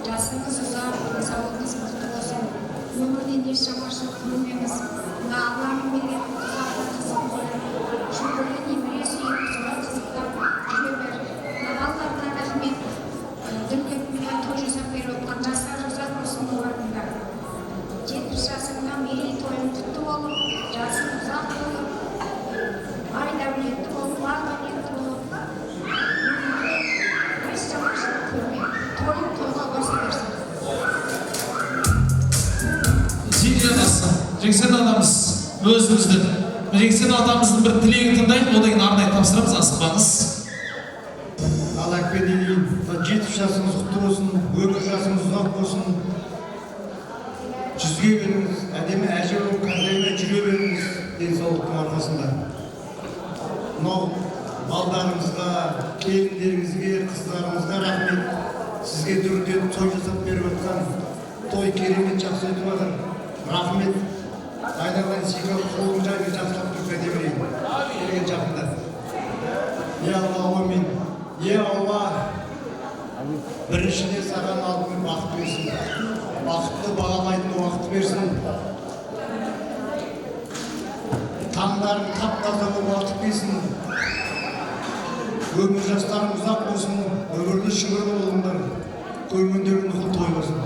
Жасыңыз ұзақ, денсаулығыңыз мықты болсын. Өмірден еш жаманшылық көрмеңіз. Мына Алланың берген ұзақ қызық шөбере немере сүйіп, солай қызықтап жүре бер. Мына балаларына рахмет. Дүниеге той жасап беріп отқан жастар ұзақ болсын олардың да. 70 жасыңда мерейтойың құтты болып, жасың ұзақ болып, бай дәулетті болып, бар дәулетті болып. Жексен атамыз өзімізді, Жексен атамыздың бір тілегін тыңдайық, одан кейін арнайы тапсырамыз, асықпаңыз. Ал әкпеден кейін 70 жасыңыз құтты болсын, өмір жасыңыз ұзақ болсын. Жүзге беріңіз, әдемі әже болып қартаймай жүре беріңіз денсаулықтың арқасында. Мынау балдарыңызға, келіндеріңізге, қыздарыңызға рахмет. Сізге дүрден той жасап беріп отқан той керемет жақсы өтіп жатыр. Рахмет. Айналайын сүйге қолың жайын жақсылап тұрып кете берейін. Келген жақында. Аллахым, Алла, біріншіден саған алдымен бақыт берсін. Бақытты бағалайтын уақыт берсін. Таңдарың тап-таза болып уақыт берсін. Өмір жастарың ұзақ болсын, өмірлі шүңір болыңдар. Көргендерің ұлы той болсын.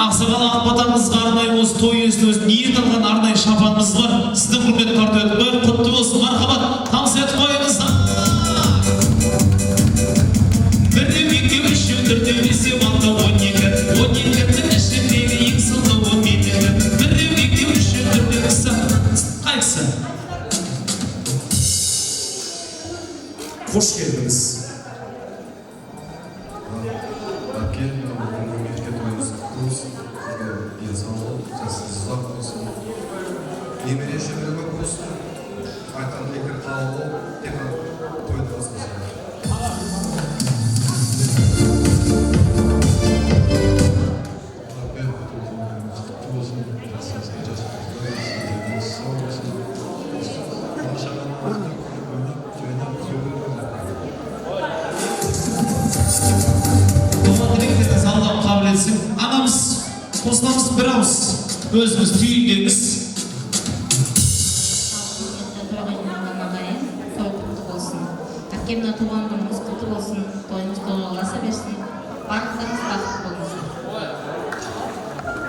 Ақсақал Ақбатамызға арнайы осы той иесіне өз ниет алған арнайы шапанымыз бар. Сіздің құрметті қарта өтіп қойып, құтты болсын, мархабат, тамсы етіп қойыңыздар. Бірде мекке үші, төртте бесе, алты, 12, 12-дің ішіндегі ең сылды 17. Бірде мекке үші, төртте бесе, Hoş geldiniz. Әпкем, мемлекет ойымыз көз, денсаулық, жасыңыз ұзақ болсын. Немере шөбере көп болсын. Айтқан тілектер қабыл болып, тек тойды басқызсын. Әпкем, құтты болсын, жасыңызға деніңіз сау болсын. Болашағына артық көңіл, және сөйлеу. Dileklerinizi Allah kabul etsin. Anamız, kostamız bir ağız. Özümüz tüyündemiz. Әкемнің туған күніңіз құтты болсын, тойыңыз тойласа берсін, барлықтарыңыз бақытты болыңыздар.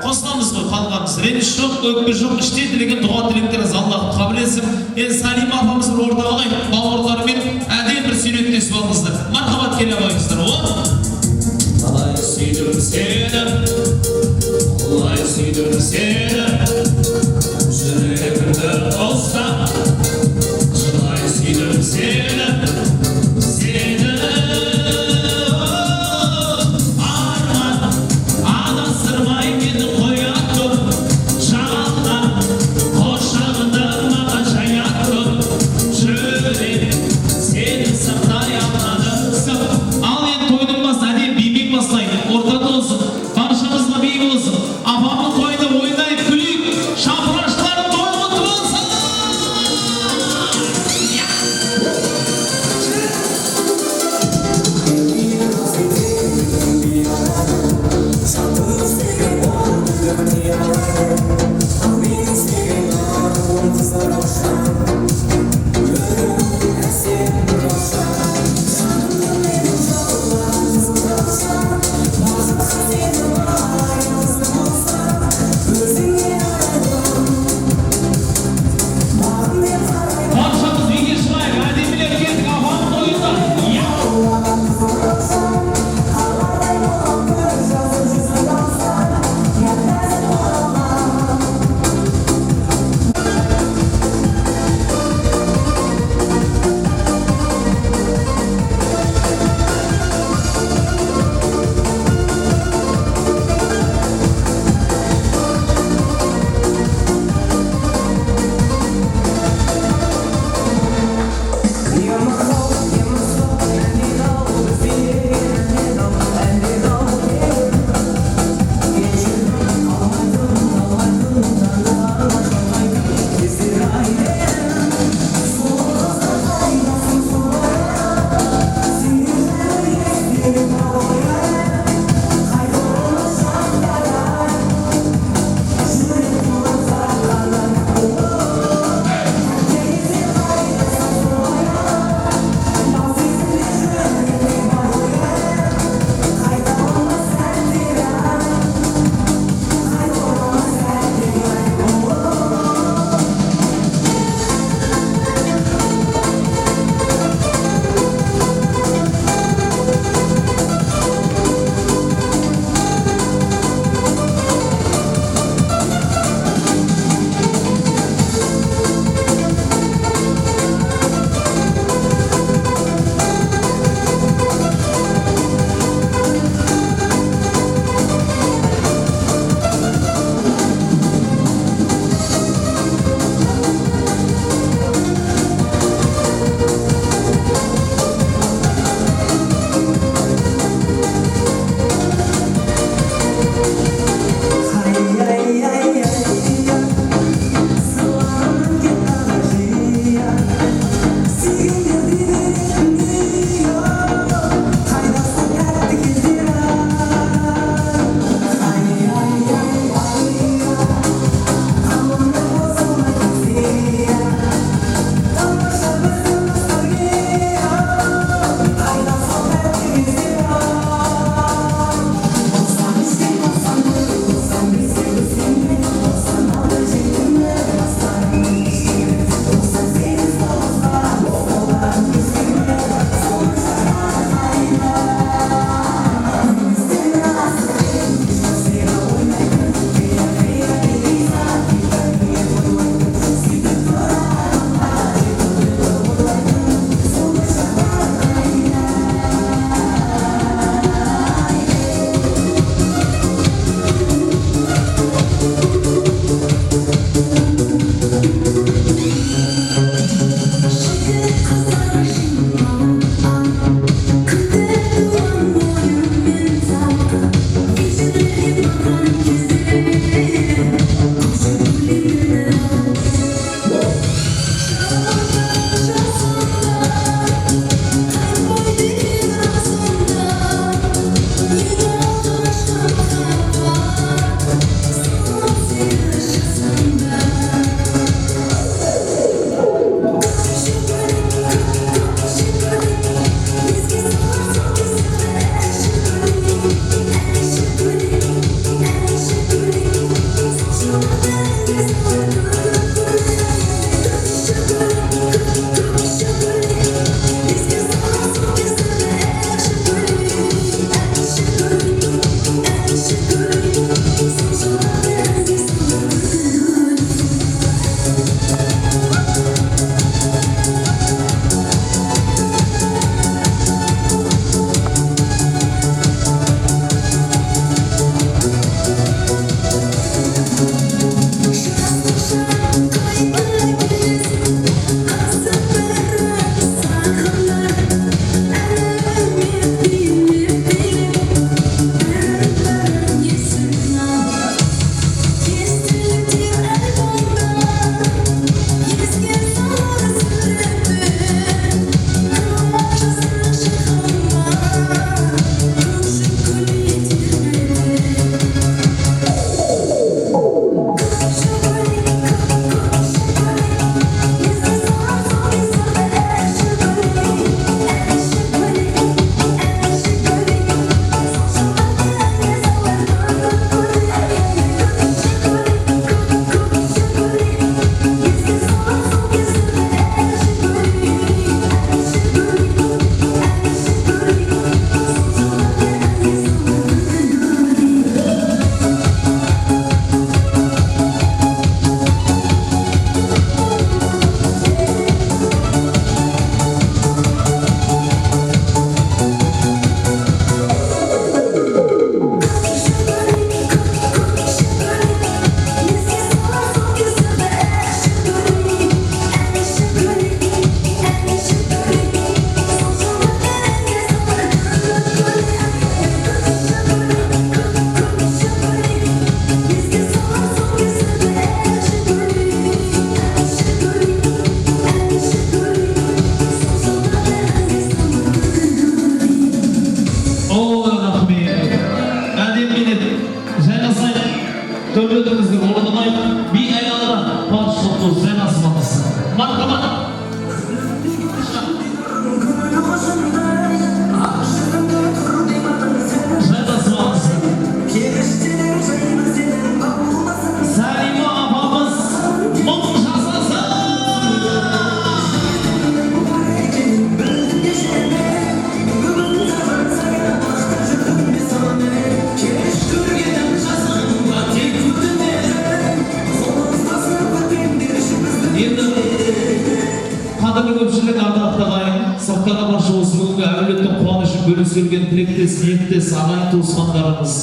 Kostamız mı kalmamız? Renis yok, ökbür yok. İşte dilegen dua dileklerinizi Allah kabul etsin. Salim abamızın orada alayım. Bağırları benim әдейі bir sünnetlesi olmazdır. Marhabat kele bayımızdır. Alay süydüm seni, alay süydüm seni, yüreğimde olsa, alay süydüm seni, seni. Arman, adastırmay beni koyattım, çağla, koşağında bana çayattım, Marhaban. Жайдасыңыз. Сәлима апамыз мың жасасын. Енді қадірлі көпшілік ардақты ағайын, сырттағы барша осы бүгінгі әулеттің қуанышын бөлісерген тілектес, ниеттес, ағайын туысқандарымыз,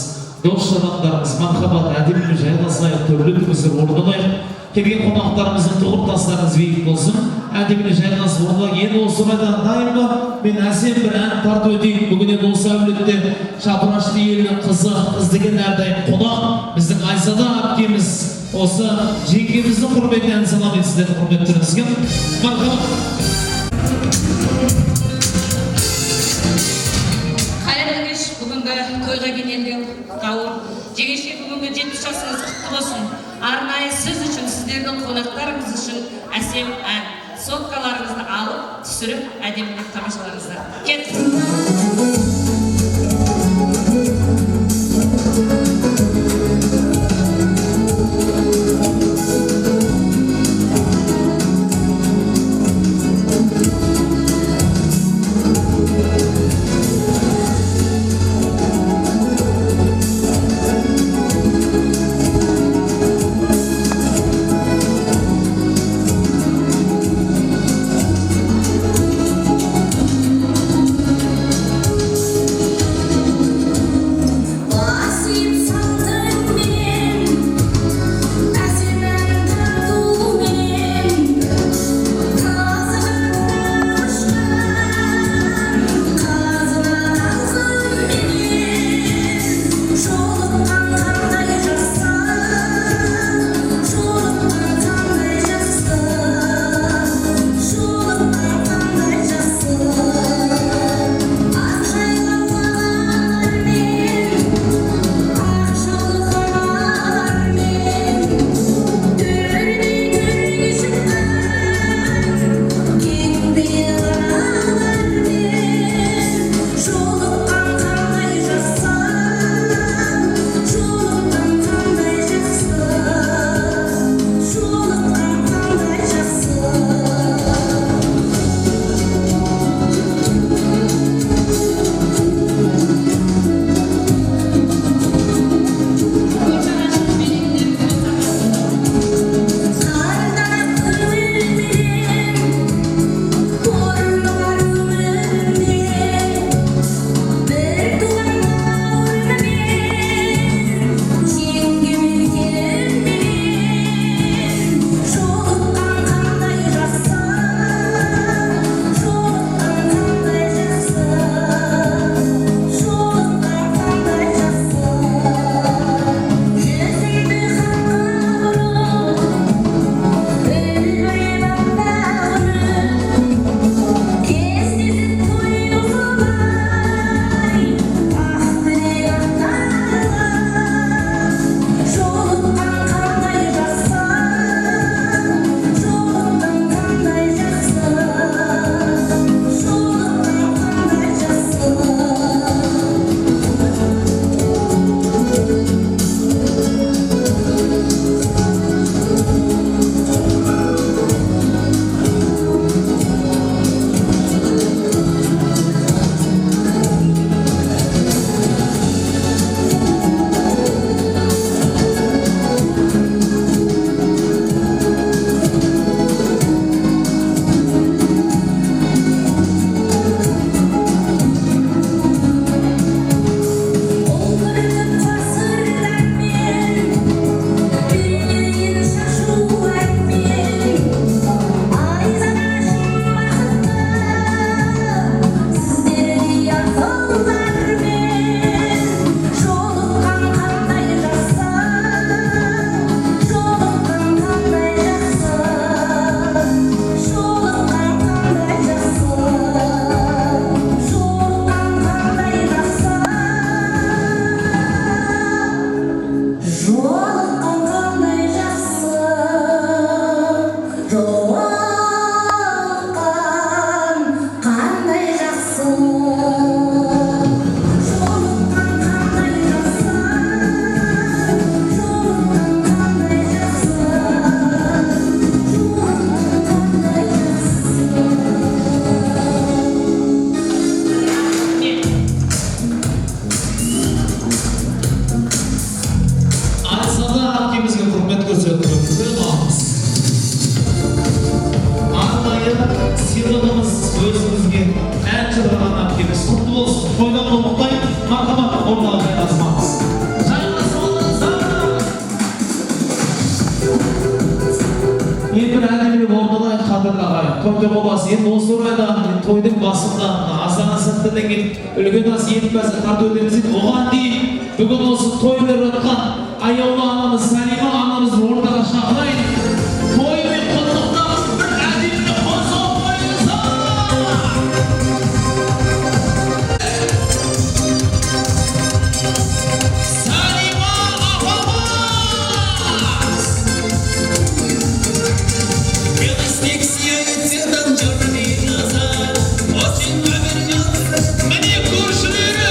дос-жарандарымыз, мархабат, әдемі жайласайық, төрлетіңіздер орнамайық. Келген қонақтарымыздың тұғыртастарыңыз биік болсын. Әдемі жайласып орнына енді осы орайда дайынба мен әсем бір ән тартып өтейін. Бүгін енді осы әулетте Шапырашты елінің қызы, қыз деген әрдайым қонақ, біздің Айзада әпкеміз осы жеңгеміздің құрметіне ән салам етсіздер, құрметтеріңізге. Мархабат. Қайырлы кеш, бүгінгі тойға келген қауым. Жеңеше, бүгінгі 70 жасыңыз құтты болсын. Арнайы сіз үшін, сіздердің қонақтарыңыз үшін әсем ән. Соткаларыңызды алып, түсіріп, әдемілік тамашаларыңыздар. Кеттік. тойда боласыз. Енді осы орайда тойдың басында азан сыныптан кейін үлкен ас етпәсі тарту өтеміз. Оған дейін бүгін осы той беріп жатқан аяулы анамыз Сәлима анамызды ортаға шақырайын. Тоймен құттықтап бір әдемі қосып қойыңыздар. Сәлима апамыз! Міне көршілері!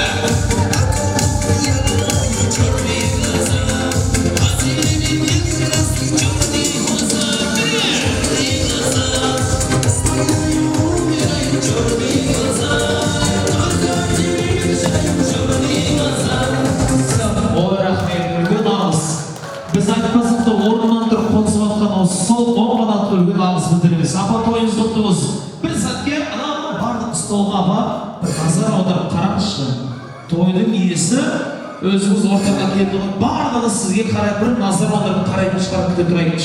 Ой, рахмет, үлкен ағыз. Біз айтпасақ та орнынан тұрып қонысып жатқан осы сол оңғанатты үлкен ағыз білдіреміз. Апа тойыңыз құтты болсын. Бір сәтке анау барлық столға апа бір назар аударып қараңызшы. Тойдың иесі өзіңіз ортаға келді ғой. Барлығы сізге қарай бір назар аударып қарайтын шығар, күте тұрайық.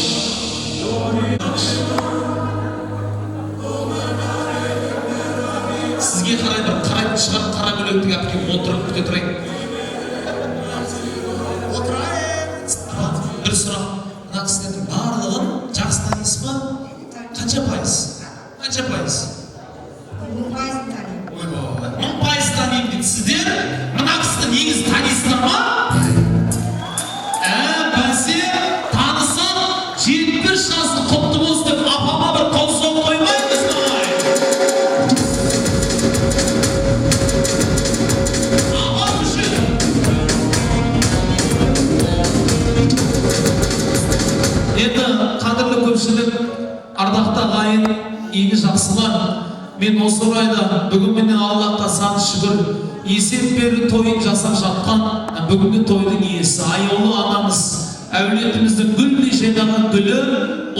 Сізге қарай бір қарайтын шығар, қара бөлектік әпке отырып күте тұрайық. Bir сұрақ, мына кісілердің барлығын жақсы танисыз ба? Қанша пайыз? Қанша пайыз? 1000% танимын. Ойбай, 1000% танимын дейді. Сіздер мына кісіні негізі танисыздар ма? Бәсе, танысын 70 жасы құтты болсын деп апама бір қол соғып қоймаймыз ба? Апам үшін. Енді қадірлі көпшілік, ардақты ағайын, игі жақсылар, мен осы орайда бүгін менен Аллахқа сан шүкір есеп беру тойын жасап жатқан бүгінгі тойдың иесі аяулы анамыз, әулетіміздің гүлдей жайнаған гүлі,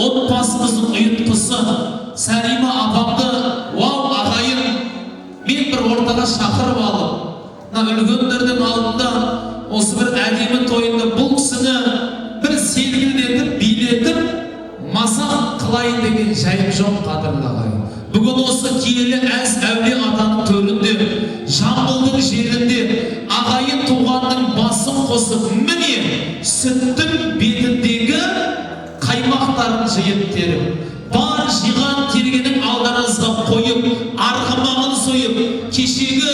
отбасымыздың ұйытқысы Сәлима апамды, вау ағайын, мен бір ортаға шақырып алып, үлкендердің алдында осы бір әдемі тойында бұл кісіні бір селгілдетіп, билетіп, масақ қылайын деген жайым жоқ, қадірлі ағайын. Бүгін осы киелі әз әулие атаның төрінде, Жамбылдың жерінде ағайын туғанның басын қосып, міне сүттің бетіндегі қаймақтарын жиып теріп, бар жиған тергенің алдарыңызға қойып, арғымағын сойып, кешегі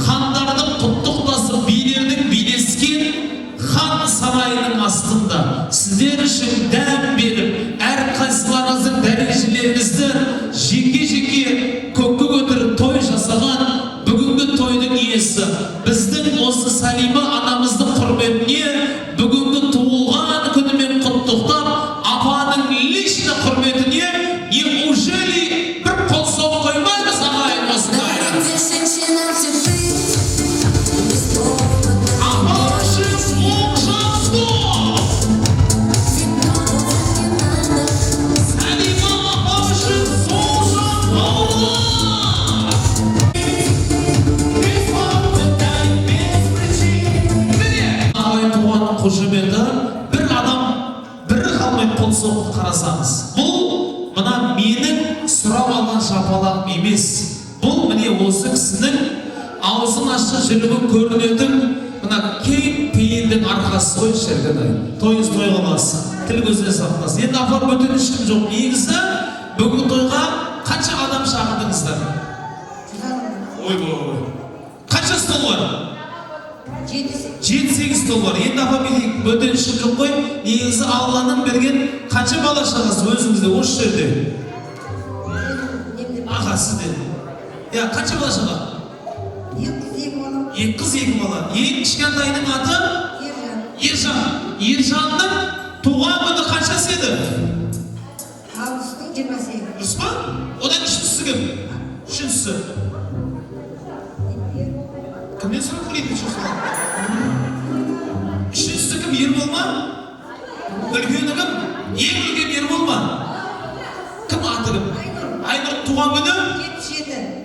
хандардың құттықтасып, билердің билескен хан сарайының астында сіздер үшін дәм беріп, әрқайсыларыңыздың дәрежелеріңізді жеке-жеке көкке көтеріп той жасаған бүгінгі тойдың иесі, біздің осы Сәлима анамыздың құрметіне бүгінгі туылған күнімен құттықтап, апаның лично құрметіне неужели бір қол соғып қоймаймыз ағайын осындай? Қошеметі бір адам бір қалмай қол соқты қарасаңыз, бұл мына менің сұрап алған шапалағым емес, бұл міне осы кісінің аузын ашық жүрегін көрінетін мына кең пейілдің арқасы ғой шіркін-ай. Тойыңыз тойға болсын, тіл көзіне сақтасын. Енді апарып өтетін ешкім жоқ. Негізі бүгінгі тойға қанша адам шақырдыңыздар? Ой, қанша стол бар? 7-8 стол бар. Енді апа мен бөтен ешкім жоқ қой. Негізі Алланың берген қанша бала шағасы өзіңізде осы жерде? Аға сізде. Қанша бала шаға? 2 бала. 2 бала. Ең кішкентайының аты? Ержан. Ержанның туған күні қаншасы еді? Августтың 28. Дұрыс па? Одан үшіншісі кім? Үшіншісі. Кімнен сұрақ білейді үшіншісі? Үшіншісі кім? Ербол ма? Үлкені кім? Ең үлкен Ербол ма? Кім аты кім? Айнұр туған күні? 77.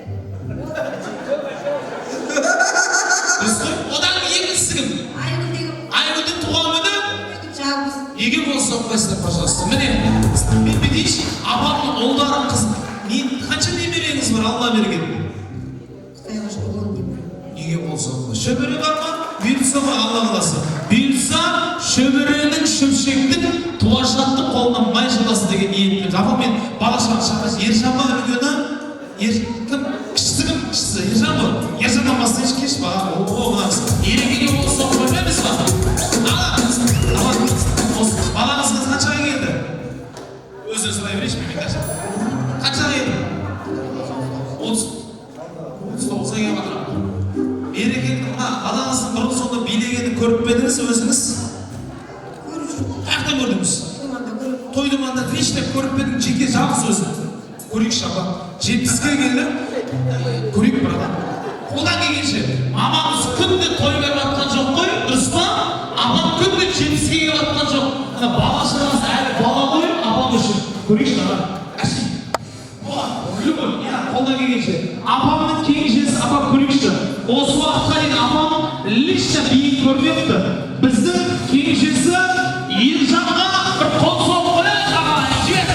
Дұрыс қой? Одан екіншісі кім? Айнұрдың туған күні? Неге болса қойсыздар, пожалуйста. Міне, мен бедейші, апамның ұлдарын қызын. Алла берген. Құдай қошқыл болын деймін. Неге болса Allah. Шөбере бар ма? Бұйырса ма Алла қаласа. Бұйырса шөберенің шөпшектің туашаттың қолынан май жаласы деген ниетпен. Апа мен балашан шақыршы. Ержан ба үлгені? Кім? Кішісі кім? Кішісі. Ержан ба? Ержаннан бастайшы кеш ба? Мынамыз. Ерекеге болса соқыр емес ба? Балаңыз қаншаға келді? Өзі сұрай берейші мен қаншаға келді? 39-ға келіп жатыр. Ерекеңнің мына балаңыздың бұрын соңды билегенін көріп пе едіңіз өзіңіз? Қаяқтан көрдіңіз? Тойды манда кірештеп көріп пе едіңіз? Жеке жалғыз өзі. Көрейікші апа. 70-ге келді. Көрейік бір адам. Одан келгенше мамамыз күнде той беріп жатқан жоқ қой, дұрыс па? Апам күнде 70-ге келіп жатқан жоқ. Балашығымыз әлі бала ғой, апам үшін. Көрейікші аға. Әшейін. Қолдан келгенше апамның кеңешесі апам көрейікші. Осы уақытқа дейін апам лично биік көрмепті. Біздің кеңешесі Ержанға бір қол соғып қояйық аға. Жібер.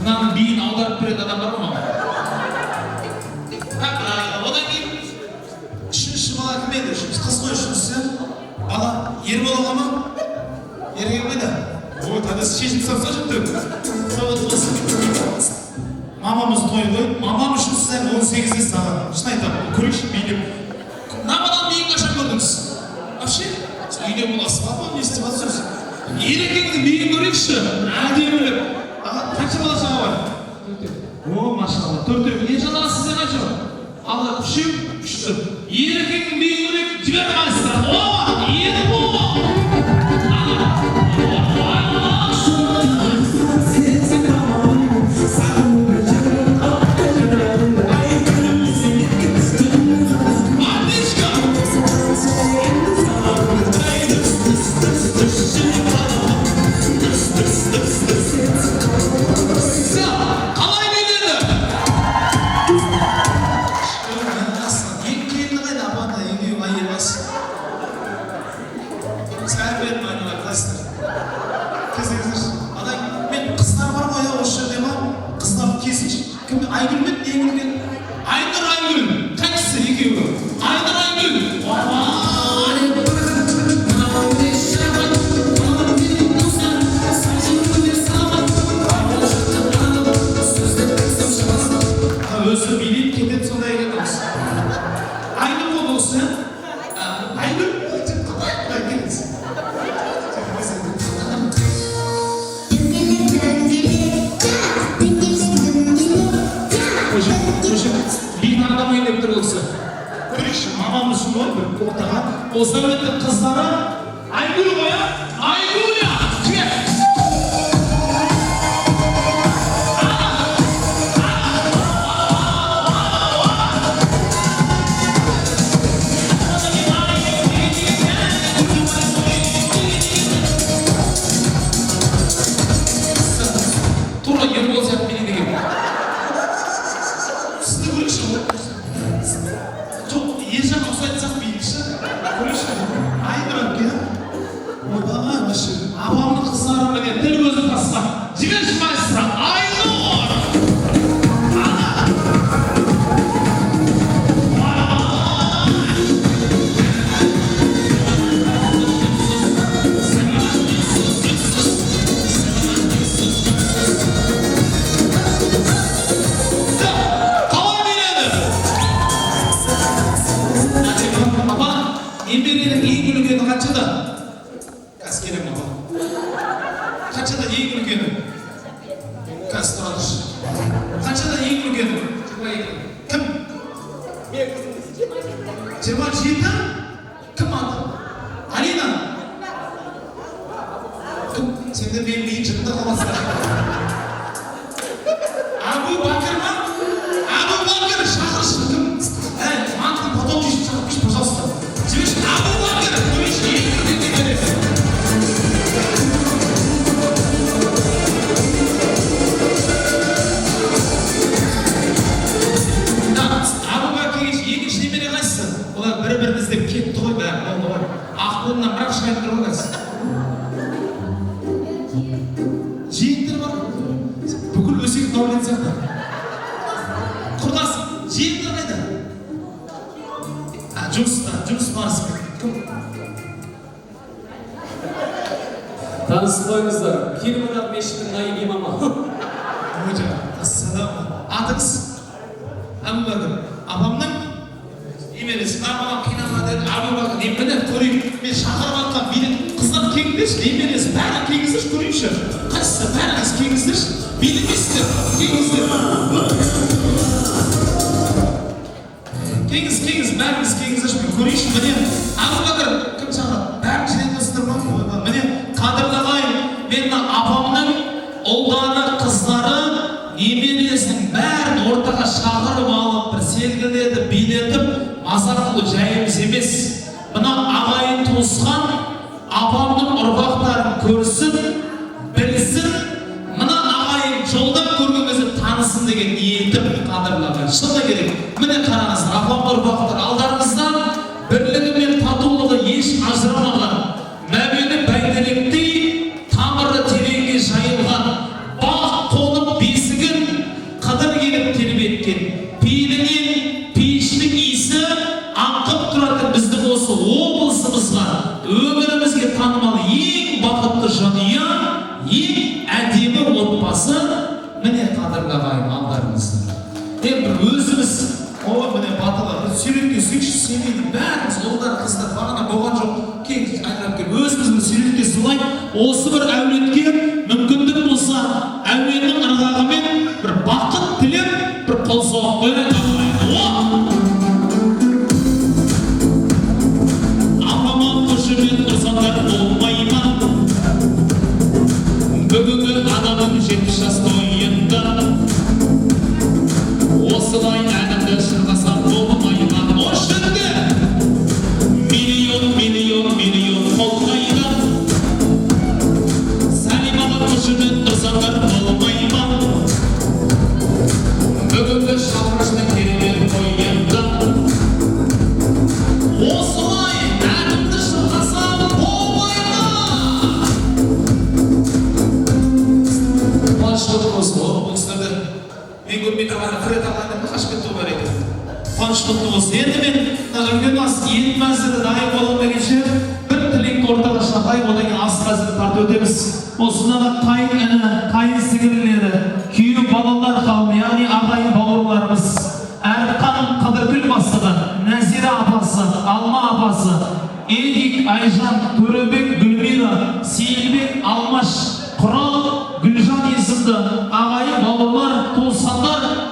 Мынаның биін аударып береді адамдар ма? Одан кейін үшінші бала кім еді? Қыз ғой үшіншісі. Бала ер бола ма? Ерген қайда? Ой, тадасы шешім сапса жүктір. Мамамыз той ғой. Мамам үшін сізден 18-де саған. Шын айтамын, көрейікші билеп. Намадан биін қашан көрдіңіз? Вообще? Үйде боласыз. Апам не істеп жатсыз? Ерекеңнің биін көрейікші. Әдемілеп. Қанша бала шаға бар? О, машалла. Төртеу. Ержан аға сізден қанша бар? Алла үшеу. Ерекеңнің биін көрейік. Жібер майыстыра. О, еді бұл. Өзі билейіп кетеді сондай кетеміз. Айнұр бол болсын, Айнұр? Биін аңдамайын деп тұр болсы. Көрейікші, мамамыз үшін ғой, бір тоқтаған. Осы өтті қыздары Айнұр қоя, Айнұря! Апамның қыздары менен тіл көзін тастап, жіберші майыстыра, Айнұр! Қалай береді? Апа, немеренің ең үлкені қаншада? Қазір келем апа. Қаншада ең үлкені? Қазір тұрадыршы. Қаншада ең үлкені? 22. Кім? 27? Кім аты? Алина? Кім? Сенде менің миын жырында қалмасына. Абу Бакыр ма? Абу Бакыр шақыршы. Кім? Мантың потом дейшін шақыршы, пожалуйста. Жіберші, Абу Бакыр! Көрейші, ең үлкені бересі. көрген сияқты. Құрдас, жиендер қайда? Жұмыс барысы. Кім? Таныстырыңыздар, Кирманат мешітінің наиб имамы. Ассалам. Атыңыз? Әбубәкір. Апамның немересі. Апам қинамады. Әбубәкір. Немені көрейін. Мен шақырып атқан билет. Қыздар кеңдерші. Немересі. Бәрі кеңіздерші көрейінші. Қайсысы? Бәріңіз кеңіздерші. Билемейсіздер. Кеңіздер. Кеңіз. Бәріңіз кеңіздерші. Мен көрейінші. Міне Әбубәкір. Кім шақырып? Бәрін жинайтынсыздар ма? Міне қадірлі ағайын. Мен апамның ұлдары, қыздары, немересінің бәрін ортаға шақырып алып, бір селгіледі, билетіп, мазақ қылу жайымыз емес. Мына ағайын туысқан апамның ұрпақтарын көрсін, білсін, мына ағайын жолдан көрген кезде танысын деген ниетім қадірлі ағайын. Шыны керек. Міне қараңыздар, апамның ұрпақтары алдарыңыздан бірлігі мен татулығы еш ажырамаған, мәуені бәйтеректей тамыры тереңге жайылған, бақ қонып бесігін қыдыр келіп тербеткен, пейілінен пейіштің иісі аңқып тұратын біздің осы облысымызға, өмірімізге танымал ең бақытты жанұя, ең әдемі отбасы, міне қадірлі ағайын алдарыңызда. Бір өзіміз, міне батылар, суретке сүйікші семейді бәріміз ұлдар, қыздар, бағана болған жоқ, кең айналып келіп, өзіміздің суретке сылай, осы бір әулетке мүмкіндік болса, әуеннің ырғағымен бір бақыт тілеп, бір қол соғып қойып апама қошемет тұрсандар болмай ма? Бүгінгі адамның 70 жас тойында осылай әнімді шырғасам болмай ма? Ошынды миллион қол қайда? Сәлимаға қошемет тұрсандар болмай ма? Бүгінгі шалғашның керемет тойында осылай әнімді шырғасам болмай ма? Қуаныштылық болсын, ол кісілерді мен көрмей тұрғанда кіре тағайында бір қашып кетті бар екен. Қуаныштылық болсын. Енді мен үлкен ас ет мәзірі дайын болған дегенше бір тілекті ортаға шақырайық, одан кейін ас мәзірі тартып өтеміз. Осындағы қайын іні, қайын сіңірілері, күйеу балалар қауымы, яғни ағайын бауырларымыз, Әрқан Қадыргүл бастығы, Нәзира апасы, Алма апасы, Эдик, Айжан, Төребек, Гүлмира, Сейілбек, Алмаш, Құрал, Гүлжан есімді ағайын бауырлар, туысқандар